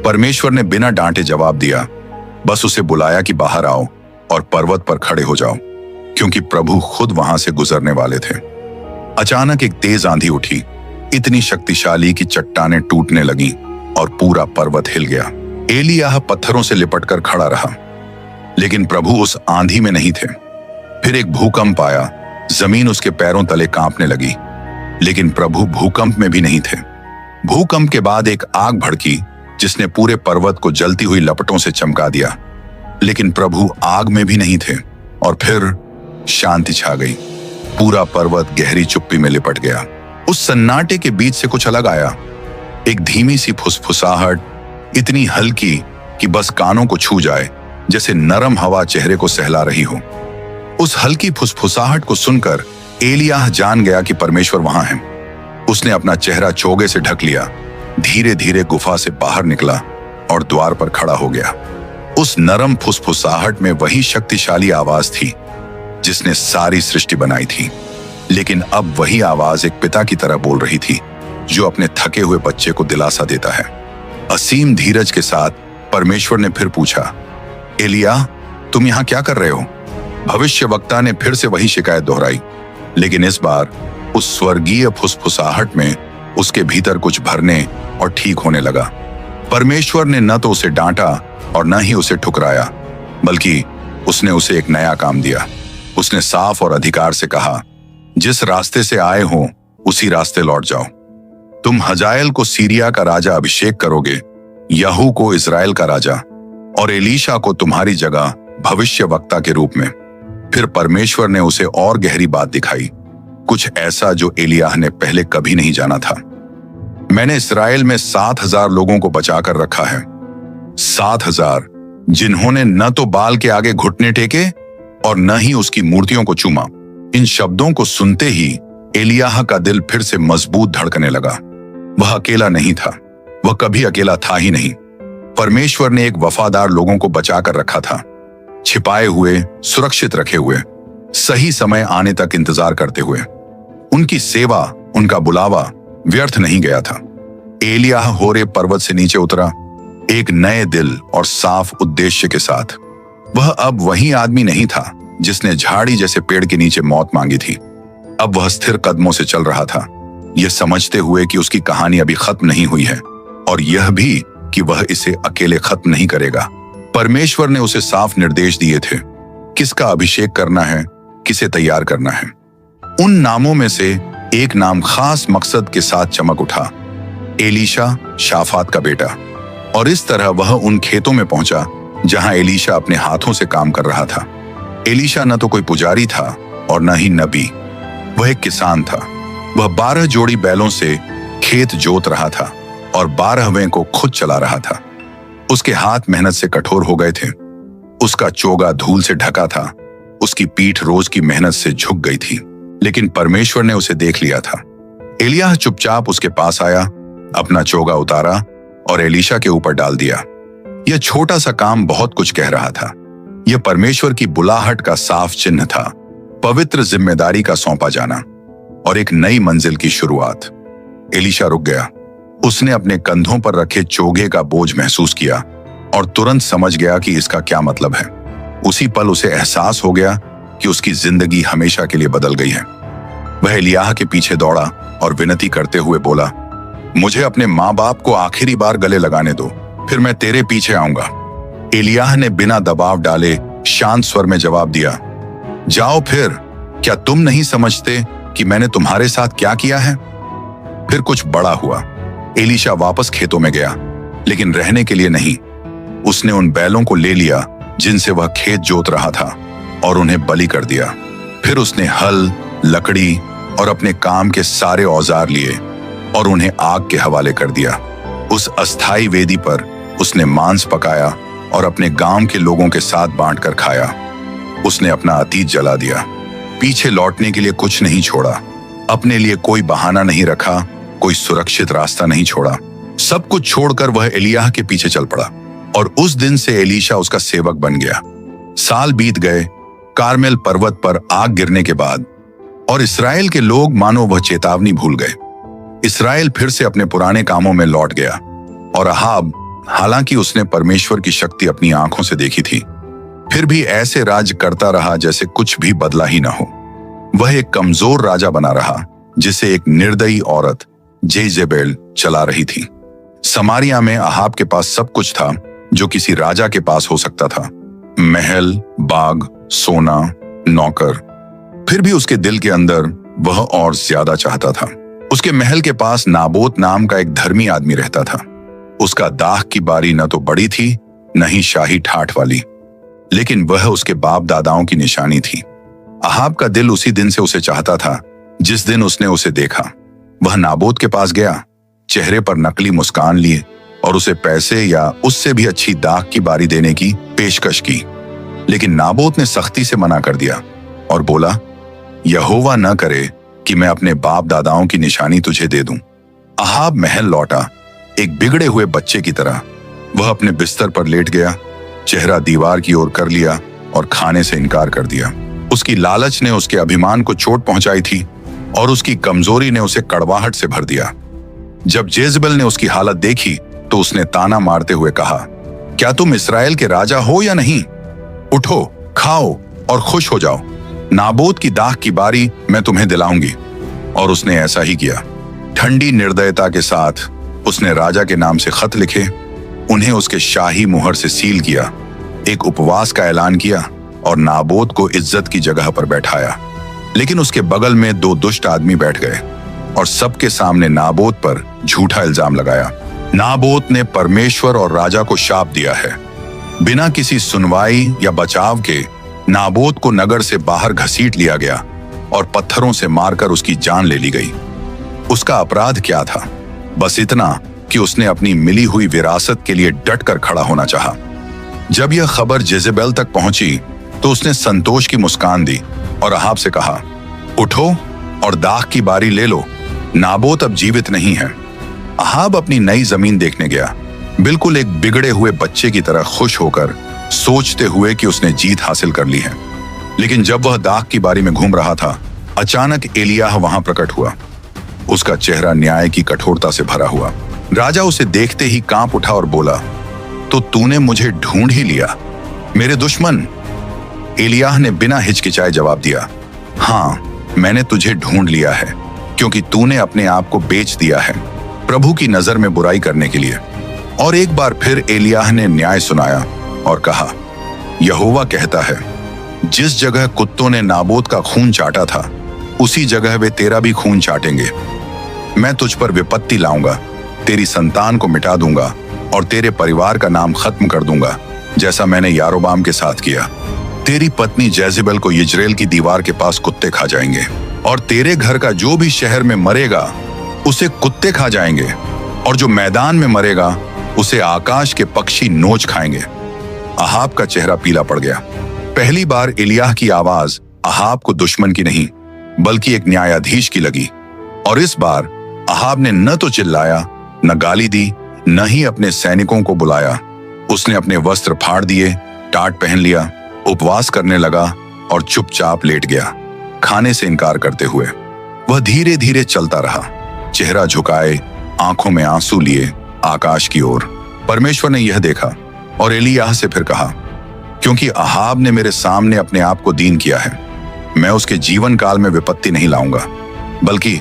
परमेश्वर ने बिना डांटे जवाब दिया, बस उसे बुलाया कि बाहर आओ और पर्वत पर खड़े हो जाओ, क्योंकि प्रभु खुद वहां से गुजरने वाले थे। अचानक एक तेज आंधी उठी, इतनी शक्तिशाली कि चट्टानें टूटने लगीं और पूरा पर्वत हिल गया। एलियाह पत्थरों से लिपटकर खड़ा रहा, लेकिन प्रभु उस आंधी में नहीं थे। फिर एक भूकंप आया, जमीन उसके पैरों तले कांपने लगी, लेकिन प्रभु भूकंप में भी नहीं थे। भूकंप के बाद एक आग भड़की जिसने पूरे पर्वत को जलती हुई लपटों से चमका दिया, लेकिन प्रभु आग में भी नहीं थे। और फिर शांति छा गई, पूरा पर्वत गहरी चुप्पी में लिपट गया। उस सन्नाटे के बीच से कुछ अलग आया, एक धीमी सी फुसफुसाहट, इतनी हल्की कि बस कानों को छू जाए, जैसे नरम हवा चेहरे को सहला रही हो। उस हल्की फुसफुसाहट को सुनकर एलियाह जान गया कि परमेश्वर वहां है। उसने अपना चेहरा चोगे से ढक लिया, धीरे धीरे गुफा से बाहर निकला और द्वार पर खड़ा हो गया। उस नरम फुसफुसाहट में वही शक्तिशाली आवाज थी जिसने सारी सृष्टि बनाई थी, लेकिन अब वही आवाज एक पिता की तरह बोल रही थी जो अपने थके हुए बच्चे को दिलासा देता है। असीम धीरज के साथ परमेश्वर ने फिर पूछा, एलियाह, तुम यहां क्या कर रहे हो? भविष्यवक्ता ने फिर से वही शिकायत दोहराई, लेकिन इस बार उस स्वर्गीय फुसफुसाहट में उसके भीतर कुछ भरने और ठीक होने लगा। परमेश्वर ने न तो उसे डांटा और न ही उसे ठुकराया, बल्कि उसने उसे एक नया काम दिया। उसने साफ और अधिकार से कहा, जिस रास्ते से आए हो उसी रास्ते लौट जाओ। तुम हजाएल को सीरिया का राजा अभिषेक करोगे, यहू को इजराइल का राजा और एलीशा को तुम्हारी जगह भविष्यवक्ता के रूप में। फिर परमेश्वर ने उसे और गहरी बात दिखाई, कुछ ऐसा जो एलियाह ने पहले कभी नहीं जाना था। मैंने इस्राएल में 7,000 लोगों को बचाकर रखा है, 7,000 जिन्होंने न तो बाल के आगे घुटने टेके और न ही उसकी मूर्तियों को चूमा। इन शब्दों को सुनते ही एलियाह का दिल फिर से मजबूत धड़कने लगा। वह अकेला नहीं था, वह कभी अकेला था ही नहीं। परमेश्वर ने एक वफादार लोगों को बचाकर रखा था, छिपाए हुए, सुरक्षित रखे हुए, सही समय आने तक इंतजार करते हुए। उनकी सेवा, उनका बुलावा व्यर्थ नहीं गया था। एलियाह होरेब पर्वत से नीचे उतरा, एक नए दिल और साफ उद्देश्य के साथ। वह अब वही आदमी नहीं था जिसने झाड़ी जैसे पेड़ के नीचे मौत मांगी थी। अब वह स्थिर कदमों से चल रहा था, यह समझते हुए कि उसकी कहानी अभी खत्म नहीं हुई है और यह भी कि वह इसे अकेले खत्म नहीं करेगा। परमेश्वर ने उसे साफ निर्देश दिए थे, किसका अभिषेक करना है, किसे तैयार करना है। उन नामों में से एक नाम खास मकसद के साथ चमक उठा, एलीशा, शाफात का बेटा। और इस तरह वह उन खेतों में पहुंचा जहां एलीशा अपने हाथों से काम कर रहा था। एलीशा न तो कोई पुजारी था और न ही नबी, वह एक किसान था। वह 12 जोड़ी बैलों से खेत जोत रहा था और 12वें को खुद चला रहा था। उसके हाथ मेहनत से कठोर हो गए थे, उसका चोगा धूल से ढका था, उसकी पीठ रोज की मेहनत से झुक गई थी, लेकिन परमेश्वर ने उसे देख लिया था। एलियाह चुपचाप उसके पास आया, अपना चोगा उतारा और एलीशा के ऊपर डाल दिया। यह छोटा सा काम बहुत कुछ कह रहा था। यह परमेश्वर की बुलाहट का साफ चिन्ह था, पवित्र जिम्मेदारी का सौंपा जाना और एक नई मंजिल की शुरुआत। एलीशा रुक गया। उसने अपने कंधों पर रखे चोगे का बोझ महसूस किया और तुरंत समझ गया कि इसका क्या मतलब है। उसी पल उसे एहसास हो गया कि उसकी जिंदगी हमेशा के लिए बदल गई है। वह एलियाह के पीछे दौड़ा और विनती करते हुए बोला, मुझे अपने माँ बाप को आखिरी बार गले लगाने दो, फिर मैं तेरे पीछे आऊंगा। एलियाह ने बिना दबाव डाले शांत स्वर में जवाब दिया, जाओ फिर, क्या तुम नहीं समझते कि मैंने तुम्हारे साथ क्या किया है? फिर कुछ बड़ा हुआ। एलीशा वापस खेतों में गया, लेकिन रहने के लिए नहीं। उसने उन बैलों को ले लिया जिनसे वह खेत जोत रहा था और उन्हें बलि कर दिया। फिर उसने हल, लकड़ी और अपने काम के सारे औजार लिए और उन्हें आग के हवाले कर दिया। उस अस्थाई वेदी पर उसने मांस पकाया और अपने गांव के लोगों के साथ बांटकर खाया। उसने अपना अतीत जला दिया, पीछे लौटने के लिए कुछ नहीं छोड़ा, अपने लिए कोई बहाना नहीं रखा, कोई सुरक्षित रास्ता नहीं छोड़ा। सब कुछ छोड़कर वह एलियाह के पीछे चल पड़ा और उस दिन से एलीशा उसका सेवक बन गया। साल बीत गए, कारमेल पर्वत पर आग गिरने के बाद, और इस्राएल के लोग मानो वह चेतावनी भूल गए। इस्राएल फिर से अपने पुराने कामों में लौट गया और अहाब, हालांकि उसने परमेश्वर की शक्ति अपनी आंखों से देखी थी, फिर भी ऐसे राज करता रहा जैसे कुछ भी बदला ही न हो। वह एक कमजोर राजा बना रहा जिसे एक निर्दयी औरत जेजेबेल चला रही थी। समारिया में अहाब के पास सब कुछ था जो किसी राजा के पास हो सकता था, महल, बाग, सोना, नौकर। फिर भी उसके दिल के अंदर वह और ज्यादा चाहता था। उसके महल के पास नाबोत नाम का एक धर्मी आदमी रहता था। उसका दाख की बारी न तो बड़ी थी न ही शाही ठाठ वाली, लेकिन वह उसके बाप दादाओं की निशानी थी। अहाब का दिल उसी दिन से उसे चाहता था जिस दिन उसने उसे देखा। वह नाबोत के पास गया, चेहरे पर नकली मुस्कान लिए और उसे पैसे या उससे भी अच्छी दाख की बारी देने की पेशकश की, लेकिन नाबोत ने सख्ती से मना कर दिया और बोला, यहोवा न करे कि मैं अपने बाप दादाओं की निशानी तुझे दे दूं। अहाब महल लौटा, एक बिगड़े हुए बच्चे की तरह। वह अपने बिस्तर पर लेट गया, चेहरा दीवार की ओर कर लिया और खाने से इनकार कर दिया। उसकी लालच ने उसके अभिमान को चोट पहुंचाई थी और उसकी कमजोरी ने उसे कड़वाहट से भर दिया। जब जेजबेल ने उसकी हालत देखी तो उसने ताना मारते हुए कहा, क्या तुम इस्राएल के राजा हो या नहीं? उठो, खाओ और खुश हो जाओ। नाबोत की दाख की बारी मैं तुम्हें दिलाऊंगी। और उसने ऐसा ही किया। ठंडी निर्दयता के साथ उसने राजा के नाम से खत लिखे, उन्हें उसके शाही मुहर से सील किया, एक उपवास का ऐलान किया और नाबोत को इज्जत की जगह पर बैठाया। लेकिन उसके बगल में दो दुष्ट आदमी बैठ गए और सबके सामने नाबोत पर झूठा इल्जाम लगाया। नाबोत ने परमेश्वर और राजा को शाप दिया है। बिना किसी सुनवाई या बचाव के नाबोत को नगर से बाहर घसीट लिया गया और पत्थरों से मारकर उसकी जान ले ली गई। उसका अपराध क्या था? बस इतना कि उसने अपनी मिली हुई विरासत के लिए डट कर खड़ा होना चाहा। जब यह खबर जेजेबेल तक पहुंची तो उसने संतोष की मुस्कान दी और अहाब से कहा, उठो और दाख की बारी ले लो, नाबोत अब जीवित नहीं है। अहाब अपनी नई जमीन देखने गया, बिल्कुल एक बिगड़े हुए बच्चे की तरह खुश होकर, सोचते हुए कि उसने जीत हासिल कर ली है। लेकिन जब वह दाख की बारी में घूम रहा था, अचानक एलियाह वहां प्रकट हुआ। उसका चेहरा न्याय की कठोरता से भरा हुआ। राजा उसे देखते ही कांप उठा और बोला, तो तूने मुझे ढूंढ ही लिया, मेरे दुश्मन? एलियाह ने बिना हिचकिचाए जवाब दिया, हाँ, मैंने तुझे ढूंढ लिया है, क्योंकि तूने अपने आप को बेच दिया है प्रभु की नजर में बुराई करने के लिए। और एक बार फिर एलियाह ने न्याय सुनाया और कहा, यहोवा कहता है, जिस जगह कुत्तों ने नाबोत का खून चाटा था, उसी जगह वे तेरा भी खून चाटेंगे। मैं तुझ पर विपत्ति लाऊंगा, तेरी संतान को मिटा दूंगा और तेरे परिवार का नाम खत्म कर दूंगा, जैसा मैंने यारोबाम के साथ किया। तेरी पत्नी जेजेबेल को यिज्रेल की दीवार के पास कुत्ते खा जाएंगे और तेरे घर का जो भी शहर में मरेगा उसे कुत्ते खा जाएंगे, और जो मैदान में मरेगा उसे आकाश के पक्षी नोच खाएंगे। अहाब का चेहरा पीला पड़ गया। पहली बार एलियाह की आवाज अहाब को दुश्मन की नहीं बल्कि एक न्यायाधीश की लगी। और इस बार अहाब ने न तो चिल्लाया, न गाली दी, न ही अपने सैनिकों को बुलाया। उसने अपने वस्त्र फाड़ दिए, टाट पहन लिया उपवास करने लगा और चुपचाप लेट गया, खाने से इनकार करते हुए। वह धीरे धीरे चलता रहा, चेहरा झुकाए, आंखों में आंसू लिए आकाश की ओर। परमेश्वर ने यह देखा और एलियाह से फिर कहा, क्योंकि अहाब ने मेरे सामने अपने आप को दीन किया है, मैं उसके जीवन काल में विपत्ति नहीं लाऊंगा, बल्कि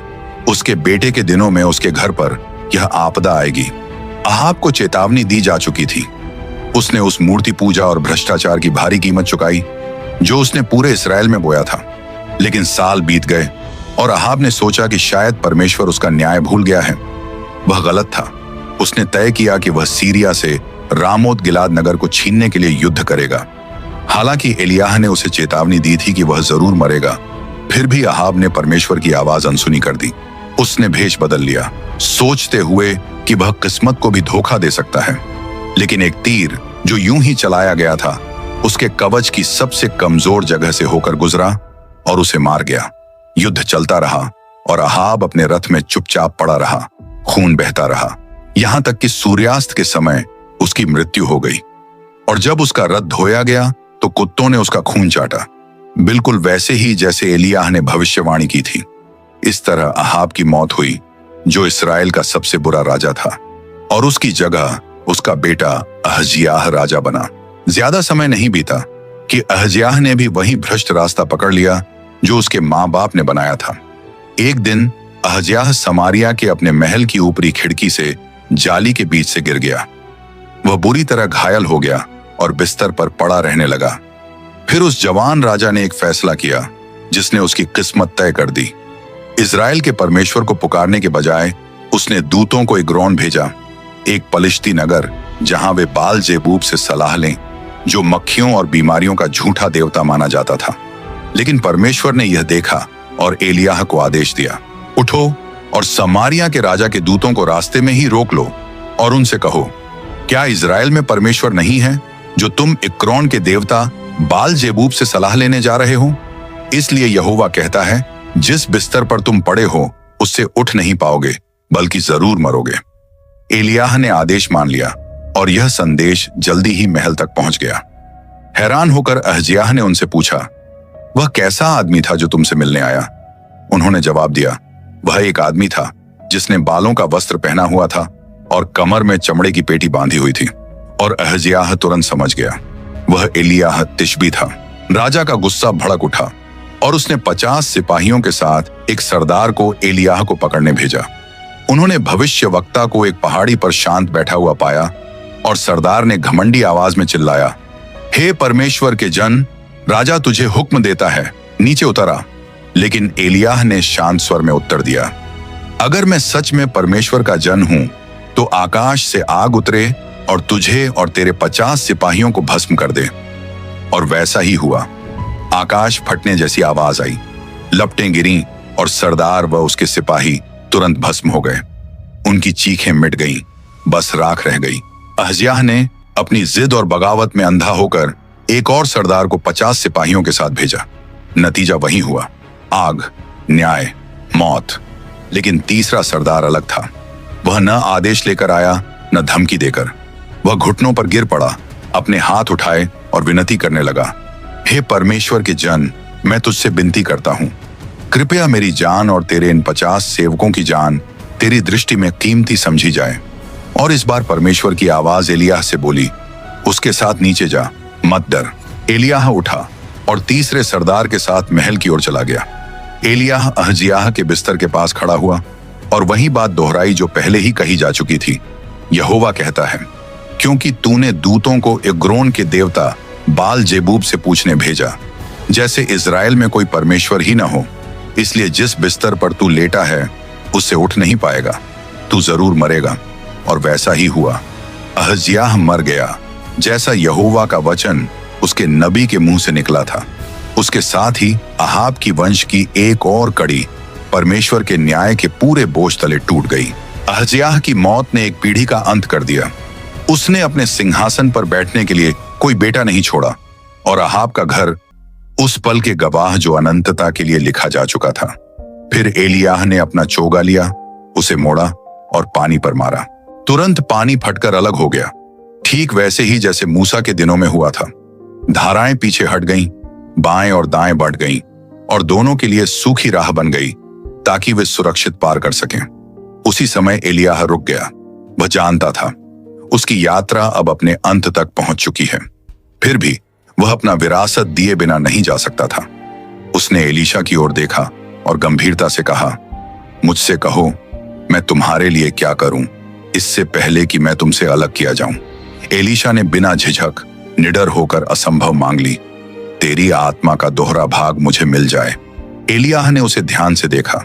उसके बेटे के दिनों में उसके घर पर यह आपदा आएगी। अहाब को चेतावनी दी जा चुकी थी। उसने उस मूर्ति पूजा और भ्रष्टाचार की भारी कीमत चुकाई जो उसने पूरे इस्राएल में बोया था। लेकिन साल बीत गए और अहाब ने सोचा कि शायद परमेश्वर उसका न्याय भूल गया है। वह गलत था। उसने तय किया कि वह सीरिया से रामोत गिलाद नगर को छीनने के लिए युद्ध करेगा। हालांकि एलियाह ने उसे चेतावनी दी थी कि वह जरूर मरेगा, फिर भी अहाब ने परमेश्वर की आवाज अनसुनी कर दी। उसने भेष बदल लिया, सोचते हुए कि वह किस्मत को भी धोखा दे सकता है। लेकिन एक तीर जो यूं ही चलाया गया था उसके कवच की सबसे कमजोर जगह से होकर गुजरा और उसे मार गया। युद्ध चलता रहा और अहाब अपने रथ में चुपचाप पड़ा रहा। खून बहता रहा, यहां तक कि सूर्यास्त के समय उसकी मृत्यु हो गई। और जब उसका रथ धोया गया तो कुत्तों ने उसका खून चाटा, बिल्कुल वैसे ही जैसे एलियाह ने भविष्यवाणी की थी। इस तरह अहाब की मौत हुई, जो इस्राएल का सबसे बुरा राजा था, और उसकी जगह उसका बेटा अहज्याह राजा बना। ज्यादा समय नहीं बीता कि अहज्याह ने भी वही भ्रष्ट रास्ता पकड़ लिया जो उसके माँ बाप ने बनाया था। एक दिन अहज्याह समारिया के अपने महल की ऊपरी खिड़की से जाली के बीच से गिर गया। वह बुरी तरह घायल हो गया और बिस्तर पर पड़ा रहने लगा। फिर उस जवान राजा ने एक फैसला किया जिसने उसकी किस्मत तय कर दी। इस्राएल के परमेश्वर को पुकारने के बजाय उसने दूतों को एग्रोन भेजा, एक पलिश्ती नगर जहां वे बाल जेबूब से सलाह लें, जो मक्खियों और बीमारियों का झूठा देवता माना जाता था। लेकिन परमेश्वर ने यह देखा और एलियाह को आदेश दिया, उठो और समारिया के राजा के दूतों को रास्ते में ही रोक लो और उनसे कहो, क्या इस्राएल में परमेश्वर नहीं है जो तुम इक्रोन के देवता बाल जेबूब से सलाह लेने जा रहे हो? इसलिए यहोवा कहता है, जिस बिस्तर पर तुम पड़े हो उससे उठ नहीं पाओगे, बल्कि जरूर मरोगे। एलियाह ने आदेश मान लिया और यह संदेश जल्दी ही महल तक पहुंच गया। हैरान होकर अहज्याह ने उनसे पूछा, वह कैसा आदमी था जो तुमसे मिलने आया? उन्होंने जवाब दिया, वह एक आदमी था जिसने बालों का वस्त्र पहना हुआ था और कमर में चमड़े की पेटी बांधी हुई थी। और अहज्याह तुरंत समझ गया, वह एलियाह तिशबी था। राजा का गुस्सा भड़क उठा और उसने 50 सिपाहियों के साथ एक सरदार को एलियाह को पकड़ने भेजा। उन्होंने भविष्यवक्ता को एक पहाड़ी पर शांत बैठा हुआ पाया और सरदार ने घमंडी आवाज में चिल्लाया, हे परमेश्वर के जन, राजा तुझे हुक्म देता है, नीचे उतर आ। लेकिन एलियाह ने शांत स्वर में उत्तर दिया, अगर मैं सच में परमेश्वर का जन हूं तो आकाश से आग उतरे और तुझे और तेरे 50 सिपाहियों को भस्म कर दे। और वैसा ही हुआ। आकाश फटने जैसी आवाज आई, लपटें गिरीं और सरदार व उसके सिपाही तुरंत भस्म हो गए। उनकी चीखें मिट गईं, बस राख रह गई। अहज्याह ने अपनी जिद और बगावत में अंधा होकर एक और सरदार को 50 सिपाहियों के साथ भेजा। नतीजा वही हुआ, आग, न्याय, मौत। लेकिन तीसरा सरदार अलग था। वह न आदेश लेकर आया न धमकी देकर। वह घुटनों पर गिर पड़ा, अपने हाथ उठाए और विनती करने लगा, हे परमेश्वर के जन, मैं तुझसे विनती करता हूं, कृपया मेरी जान और तेरे इन 50 सेवकों की जान तेरी दृष्टि में कीमती समझी जाए। और इस बार परमेश्वर की आवाज एलियाह से बोली, उसके साथ नीचे जा, मत डर। एलियाह उठा और तीसरे सरदार के साथ महल की ओर चला गया। एलियाह अहज्याह के बिस्तर के पास खड़ा हुआ और वही बात दोहराई जो पहले ही कही जा चुकी थी। यहोवा कहता है, क्योंकि तूने दूतों को एग्रोन के देवता बाल जेबूब से पूछने भेजा, जैसे इस्राएल में कोई परमेश्वर ही न हो, इसलिए जिस बिस्तर पर तू लेटा है उससे उठ नहीं पाएगा, तू जरूर मरेगा। और वैसा ही हुआ। अहज्याह मर गया, जैसा यहोवा का वचन उसके नबी के मुंह से निकला था। उसके साथ ही अहाब की वंश की एक और कड़ी परमेश्वर के न्याय के पूरे बोझ तले टूट गई। अहज्याह की मौत ने एक पीढ़ी का अंत कर दिया। उसने अपने सिंहासन पर बैठने के लिए कोई बेटा नहीं छोड़ा और अहाब का घर उस पल के गवाह जो अनंतता के लिए लिखा जा चुका था। फिर एलियाह ने अपना चोगा लिया, उसे मोड़ा और पानी पर मारा। तुरंत पानी फटकर अलग हो गया, ठीक वैसे ही जैसे मूसा के दिनों में हुआ था। धाराएं पीछे हट गईं, बाएं और दाएं बढ़ गईं और दोनों के लिए सूखी राह बन गई ताकि वे सुरक्षित पार कर सकें। उसी समय एलियाह रुक गया। वह जानता था उसकी यात्रा अब अपने अंत तक पहुंच चुकी है। फिर भी वह अपना विरासत दिए बिना नहीं जा सकता था। उसने एलीशा की ओर देखा और गंभीरता से कहा, मुझसे कहो मैं तुम्हारे लिए क्या करूं इससे पहले कि मैं तुमसे अलग किया जाऊं। एलीशा ने बिना झिझक निडर होकर असंभव मांग ली, तेरी आत्मा का दोहरा भाग मुझे मिल जाए। एलियाह ने उसे ध्यान से देखा,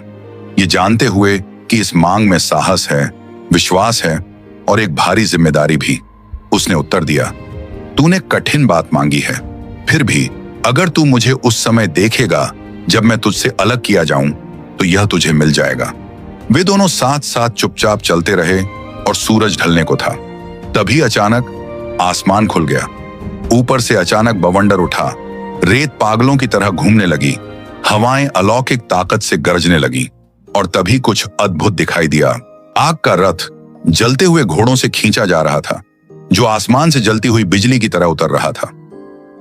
ये जानते हुए कि इस मांग में साहस है, विश्वास है और एक भारी जिम्मेदारी भी। उसने उत्तर दिया, तूने कठिन बात मांगी है, फिर भी अगर तू मुझे उस समय देखेगा जब मैं तुझसे अलग किया जाऊं तो यह तुझे मिल जाएगा। वे दोनों साथ साथ चुपचाप चलते रहे और सूरज ढलने को था। तभी अचानक आसमान खुल गया। ऊपर से अचानक बवंडर उठा, रेत पागलों की तरह घूमने लगी, हवाएं अलौकिक ताकत से गरजने लगी और तभी कुछ अद्भुत दिखाई दिया। आग का रथ जलते हुए घोड़ों से खींचा जा रहा था, जो आसमान से जलती हुई बिजली की तरह उतर रहा था।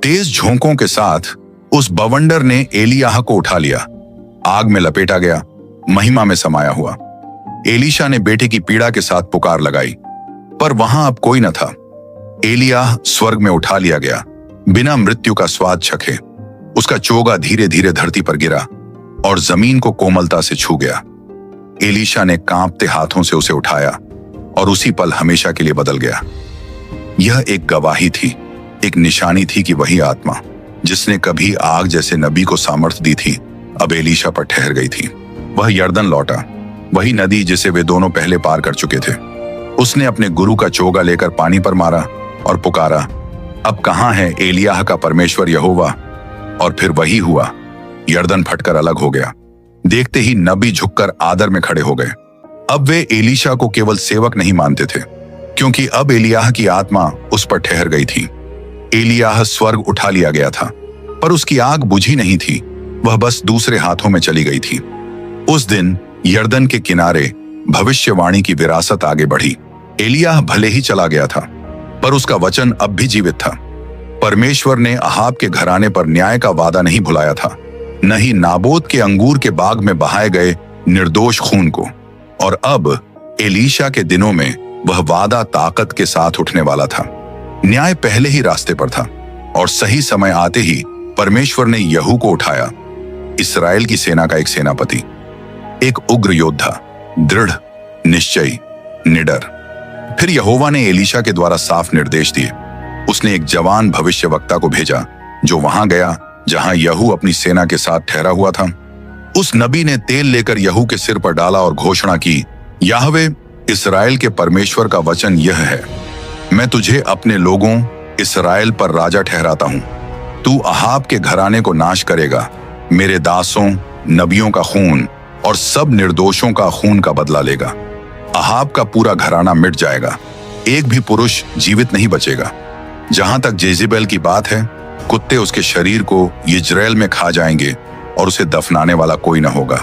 तेज झोंकों के साथ उस बवंडर ने एलियाह को उठा लिया, आग में लपेटा गया, महिमा में समाया हुआ। एलीशा ने बेटे की पीड़ा के साथ पुकार लगाई, पर वहां अब कोई न था। एलियाह स्वर्ग में उठा लिया गया, बिना मृत्यु का स्वाद चखे। उसका चोगा धीरे धीरे धरती पर गिरा और जमीन को कोमलता से छू गया। एलीशा ने कांपते हाथों से उसे उठाया और उसी पल हमेशा के लिए बदल गया। यह एक गवाही थी, एक निशानी थी कि वही आत्मा जिसने कभी आग जैसे नबी को सामर्थ्य दी थी, अब एलीशा पर ठहर गई थी। वह यर्दन लौटा, वही नदी जिसे वे दोनों पहले पार कर चुके थे। उसने अपने गुरु का चोगा लेकर पानी पर मारा और पुकारा, अब कहां है एलियाह का परमेश्वर यहोवा? और फिर वही हुआ, यर्दन फटकर अलग हो गया। देखते ही नबी झुककर आदर में खड़े हो गए। अब वे एलीशा को केवल सेवक नहीं मानते थे, क्योंकि अब एलियाह की आत्मा उस पर ठहर गई थी। एलियाह स्वर्ग उठा लिया गया था, पर उसकी आग बुझी नहीं थी, वह बस दूसरे हाथों में चली गई थी। उस दिन यर्दन के किनारे भविष्यवाणी की विरासत आगे बढ़ी। एलियाह भले ही चला गया था, पर उसका वचन अब भी जीवित था। परमेश्वर ने अहाब के घराने पर न्याय का वादा नहीं भुलाया था, न ही नाबोत के अंगूर के बाग में बहाए गए निर्दोष खून को। और अब एलीशा के दिनों में वह वादा ताकत के साथ उठने वाला था। न्याय पहले ही रास्ते पर था और सही समय आते ही परमेश्वर ने यहू को उठाया, इस्राएल की सेना का एक सेनापति, एक उग्र योद्धा, दृढ़, निश्चयी, निडर। फिर यहोवा ने एलीशा के द्वारा साफ निर्देश दिए। उसने एक जवान भविष्यवक्ता को भेजा जो वहां गया जहां यहू अपनी सेना के साथ ठहरा हुआ था। उस नबी ने तेल लेकर यहू के सिर पर डाला और घोषणा की, याहवे इस्राएल के परमेश्वर का वचन यह है, मैं तुझे अपने लोगों इस्राएल पर राजा ठहराता हूं। तू अहाब के घराने को नाश करेगा, मेरे दासों नबियों का खून और सब निर्दोषों का खून का बदला लेगा। अहाब का पूरा घराना मिट जाएगा, एक भी पुरुष जीवित नहीं बचेगा। जहां तक जेजेबेल की बात है, कुत्ते उसके शरीर को यिज्रेल में खा जाएंगे और उसे दफनाने वाला कोई न होगा।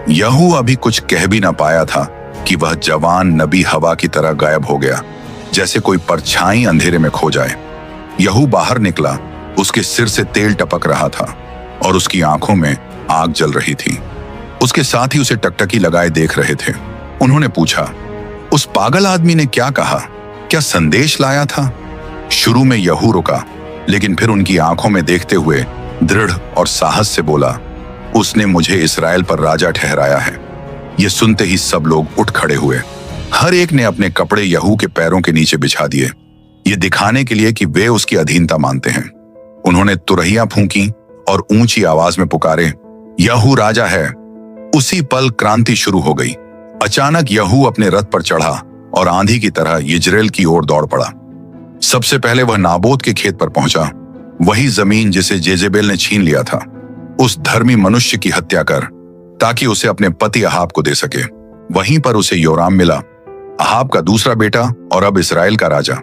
यहू अभी कुछ कह भी न पाया था कि वह जवान नबी हवा की तरह गायब हो गया, जैसे कोई परछाई अंधेरे में खो जाए। यहू बाहर निकला, उसके सिर से तेल टपक रहा था और उसकी आंखों में आग जल रही थी। उसके साथ ही उसे टकटकी लगाए देख रहे थे। उन्होंने पूछा, उस पागल आदमी ने क्या कहा? क्या संदेश लाया था? शुरू में यहू रुका, लेकिन फिर उनकी आंखों में देखते हुए दृढ़ और साहस से बोला, उसने मुझे इस्राएल पर राजा ठहराया है। यह सुनते ही सब लोग उठ खड़े हुए। हर एक ने अपने कपड़े यहू के पैरों के नीचे बिछा दिए, ये दिखाने के लिए कि वे उसकी अधीनता मानते हैं। उन्होंने तुरहियां फूंकी और ऊंची आवाज में पुकारे, यहू राजा है। उसी पल क्रांति शुरू हो गई। अचानक यहू अपने रथ पर चढ़ा और आंधी की तरह यिज्रेल की ओर दौड़ पड़ा। सबसे पहले वह नाबोत के खेत पर पहुंचा, वही जमीन जिसे जेजेबेल ने छीन लिया था। उस धर्मी मनुष्य की हत्या कर ताकि उसे अपने पति अहाब को दे सके। वहीं पर उसे योराम मिला, अहाब का दूसरा बेटा और अब इस्राएल का राजा,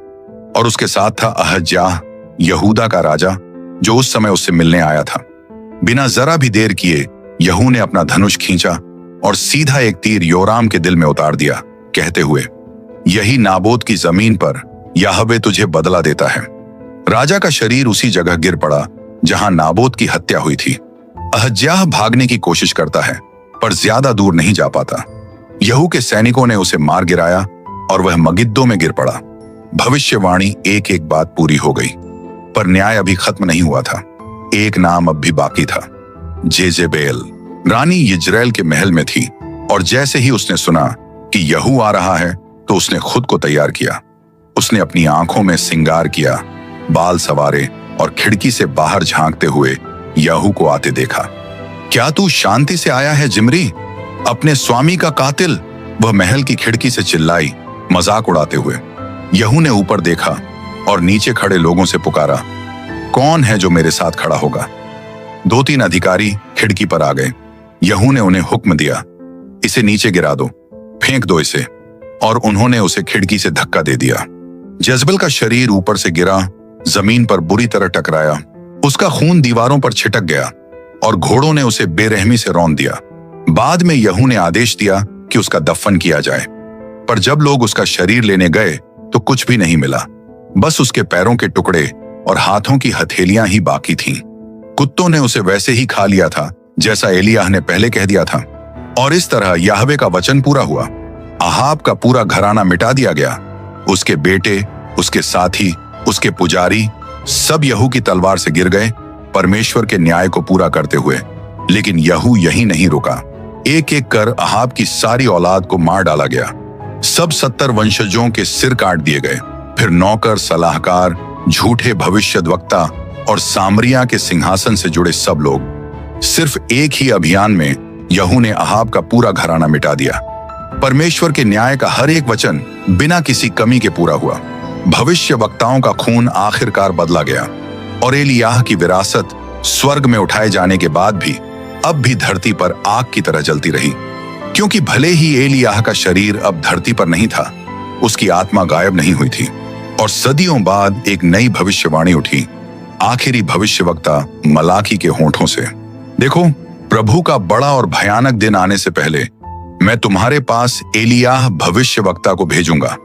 और उसके साथ था अहज्याह, यहूदा का राजा, जो उस समय उससे मिलने आया था। बिना जरा भी देर किए यहू ने अपना धनुष खींचा और सीधा एक तीर योराम के दिल में उतार दिया, कहते हुए, यही नाबोत की जमीन पर याहवे तुझे बदला देता है। राजा का शरीर उसी जगह गिर पड़ा जहां नाबोत की हत्या हुई थी। अहज्याह भागने की कोशिश करता है पर ज्यादा दूर नहीं जा पाता। यहू के सैनिकों ने उसे मार गिराया और वह मगिद्दो में गिर पड़ा। भविष्यवाणी एक एक बात पूरी हो गई, पर न्याय अभी खत्म नहीं हुआ था। एक नाम अब भी बाकी था, जेजेबेल। रानी यिज्रेल के महल में थी और जैसे ही उसने सुना कि यहू आ रहा है तो उसने खुद को तैयार किया। उसने अपनी आंखों में सिंगार किया, बाल सवारे और खिड़की से बाहर झांकते हुए यहू को आते देखा। क्या तू शांति से आया है जिम्री, अपने स्वामी का कातिल? वह महल की खिड़की से चिल्लाई, मजाक उड़ाते हुए। यहू ने ऊपर देखा और नीचे खड़े लोगों से पुकारा, कौन है जो मेरे साथ खड़ा होगा? 2-3 अधिकारी खिड़की पर आ गए। यहू ने उन्हें हुक्म दिया, इसे नीचे गिरा दो, फेंक दो इसे, और उन्होंने उसे खिड़की से धक्का दे दिया। जज़बेल का शरीर ऊपर से गिरा, जमीन पर बुरी तरह टकराया। उसका खून दीवारों पर छिटक गया और घोड़ों ने उसे बेरहमी से रौंद दिया। बाद में यहू ने आदेश दिया कि उसका दफन किया जाए, पर जब लोग उसका शरीर लेने गए तो कुछ भी नहीं मिला। बस उसके पैरों के टुकड़े और हाथों की हथेलियां ही बाकी थीं। कुत्तों ने उसे वैसे ही खा लिया था जैसा एलियाह ने पहले कह दिया था। और इस तरह याहवे का वचन पूरा हुआ। अहाब का पूरा घराना मिटा दिया गया। उसके बेटे, उसके साथी, उसके पुजारी सब यहू की तलवार से गिर गए, परमेश्वर के न्याय को पूरा करते हुए। लेकिन यहू यही नहीं रुका। एक एक कर अहाब की सारी औलाद को मार डाला गया। सब 70 वंशजों के सिर काट दिए गए। फिर नौकर, सलाहकार, झूठे भविष्यद्वक्ता और सामरिया के सिंहासन से जुड़े सब लोग। सिर्फ एक ही अभियान में यहू ने अहाब का पूरा घराना मिटा दिया। परमेश्वर के न्याय का हर एक वचन बिना किसी कमी के पूरा हुआ। भविष्यवक्ताओं का खून आखिरकार बदला गया और एलियाह की विरासत स्वर्ग में उठाए जाने के बाद भी अब भी धरती पर आग की तरह जलती रही। क्योंकि भले ही एलियाह का शरीर अब धरती पर नहीं था, उसकी आत्मा गायब नहीं हुई थी। और सदियों बाद एक नई भविष्यवाणी उठी, आखिरी भविष्यवक्ता मलाकी के होंठों से। देखो, प्रभु का बड़ा और भयानक दिन आने से पहले मैं तुम्हारे पास एलियाह भविष्यवक्ता को भेजूंगा।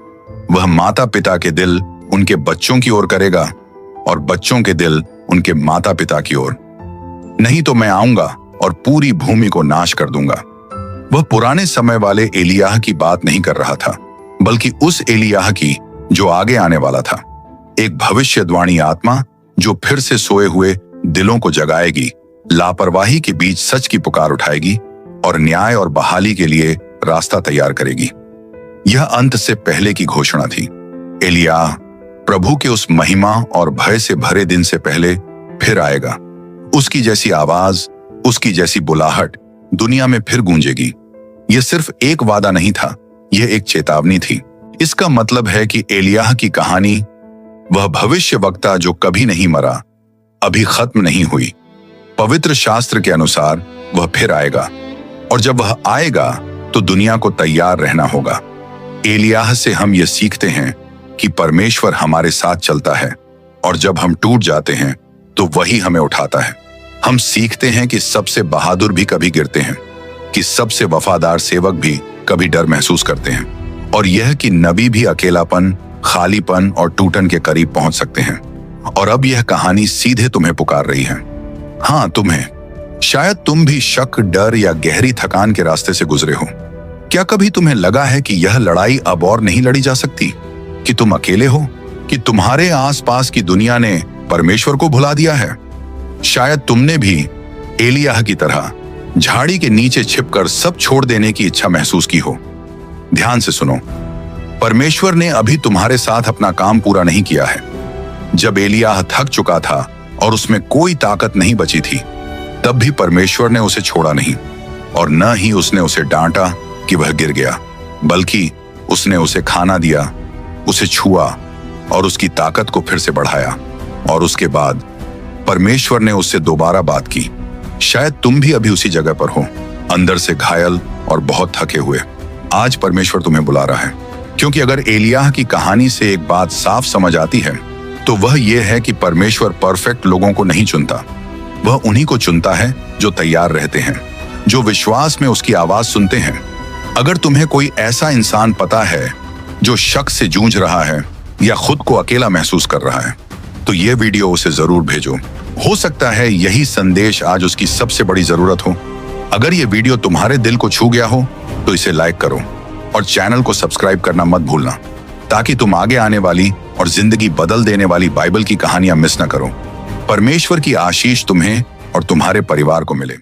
वह माता पिता के दिल उनके बच्चों की ओर करेगा और बच्चों के दिल उनके माता पिता की ओर। नहीं तो मैं आऊंगा और पूरी भूमि को नाश कर दूंगा। वह पुराने समय वाले एलियाह की बात नहीं कर रहा था, बल्कि उस एलियाह की जो आगे आने वाला था। एक भविष्यद्वाणी आत्मा जो फिर से सोए हुए दिलों को जगाएगी, लापरवाही के बीच सच की पुकार उठाएगी और न्याय और बहाली के लिए रास्ता तैयार करेगी। यह अंत से पहले की घोषणा थी। एलियाह प्रभु के उस महिमा और भय से भरे दिन से पहले फिर आएगा। उसकी जैसी आवाज, उसकी जैसी बुलाहट दुनिया में फिर गूंजेगी। यह सिर्फ एक वादा नहीं था, यह एक चेतावनी थी। इसका मतलब है कि एलियाह की कहानी, वह भविष्यवक्ता जो कभी नहीं मरा, अभी खत्म नहीं हुई। पवित्र शास्त्र के अनुसार वह फिर आएगा, और जब वह आएगा तो दुनिया को तैयार रहना होगा। एलियाह से हम यह सीखते हैं कि परमेश्वर हमारे साथ चलता है, और जब हम टूट जाते हैं तो वही हमें उठाता है। हम सीखते हैं कि सबसे बहादुर भी कभी गिरते हैं, कि सबसे वफादार सेवक भी कभी डर महसूस करते हैं, और यह कि नबी भी अकेलापन, खालीपन और टूटन के करीब पहुंच सकते हैं। और अब यह कहानी सीधे तुम्हें पुकार रही है। हाँ, तुम्हें। शायद तुम भी शक, डर या गहरी थकान के रास्ते से गुजरे हो। क्या कभी तुम्हें लगा है कि यह लड़ाई अब और नहीं लड़ी जा सकती, कि तुम अकेले हो, कि तुम्हारे आसपास की दुनिया ने परमेश्वर को भुला दिया है? शायद तुमने भी एलियाह की तरह झाड़ी के नीचे छिपकर सब छोड़ देने की इच्छा महसूस की हो। ध्यान से सुनो, परमेश्वर ने अभी तुम्हारे साथ अपना काम पूरा नहीं किया है। जब एलियाह थक चुका था और उसमें कोई ताकत नहीं बची थी, तब भी परमेश्वर ने उसे छोड़ा नहीं, और न ही उसने उसे डांटा कि वह गिर गया, बल्कि उसने उसे खाना दिया, उसे छुआ और उसकी ताकत को फिर से बढ़ाया। और उसके बाद परमेश्वर ने उससे दोबारा बात की। शायद तुम भी अभी उसी जगह पर हो, अंदर से घायल और बहुत थके हुए। आज परमेश्वर तुम्हें बुला रहा है, क्योंकि अगर एलियाह की कहानी से एक बात साफ समझ आती है तो वह यह है कि परमेश्वर परफेक्ट लोगों को नहीं चुनता। वह उन्हीं को चुनता है जो तैयार रहते हैं, जो विश्वास में उसकी आवाज सुनते हैं। अगर तुम्हें कोई ऐसा इंसान पता है जो शक से जूझ रहा है या खुद को अकेला महसूस कर रहा है, तो ये वीडियो उसे जरूर भेजो। हो सकता है यही संदेश आज उसकी सबसे बड़ी जरूरत हो। अगर ये वीडियो तुम्हारे दिल को छू गया हो तो इसे लाइक करो और चैनल को सब्सक्राइब करना मत भूलना, ताकि तुम आगे आने वाली और जिंदगी बदल देने वाली बाइबल की कहानियां मिस न करो। परमेश्वर की आशीष तुम्हें और तुम्हारे परिवार को मिले।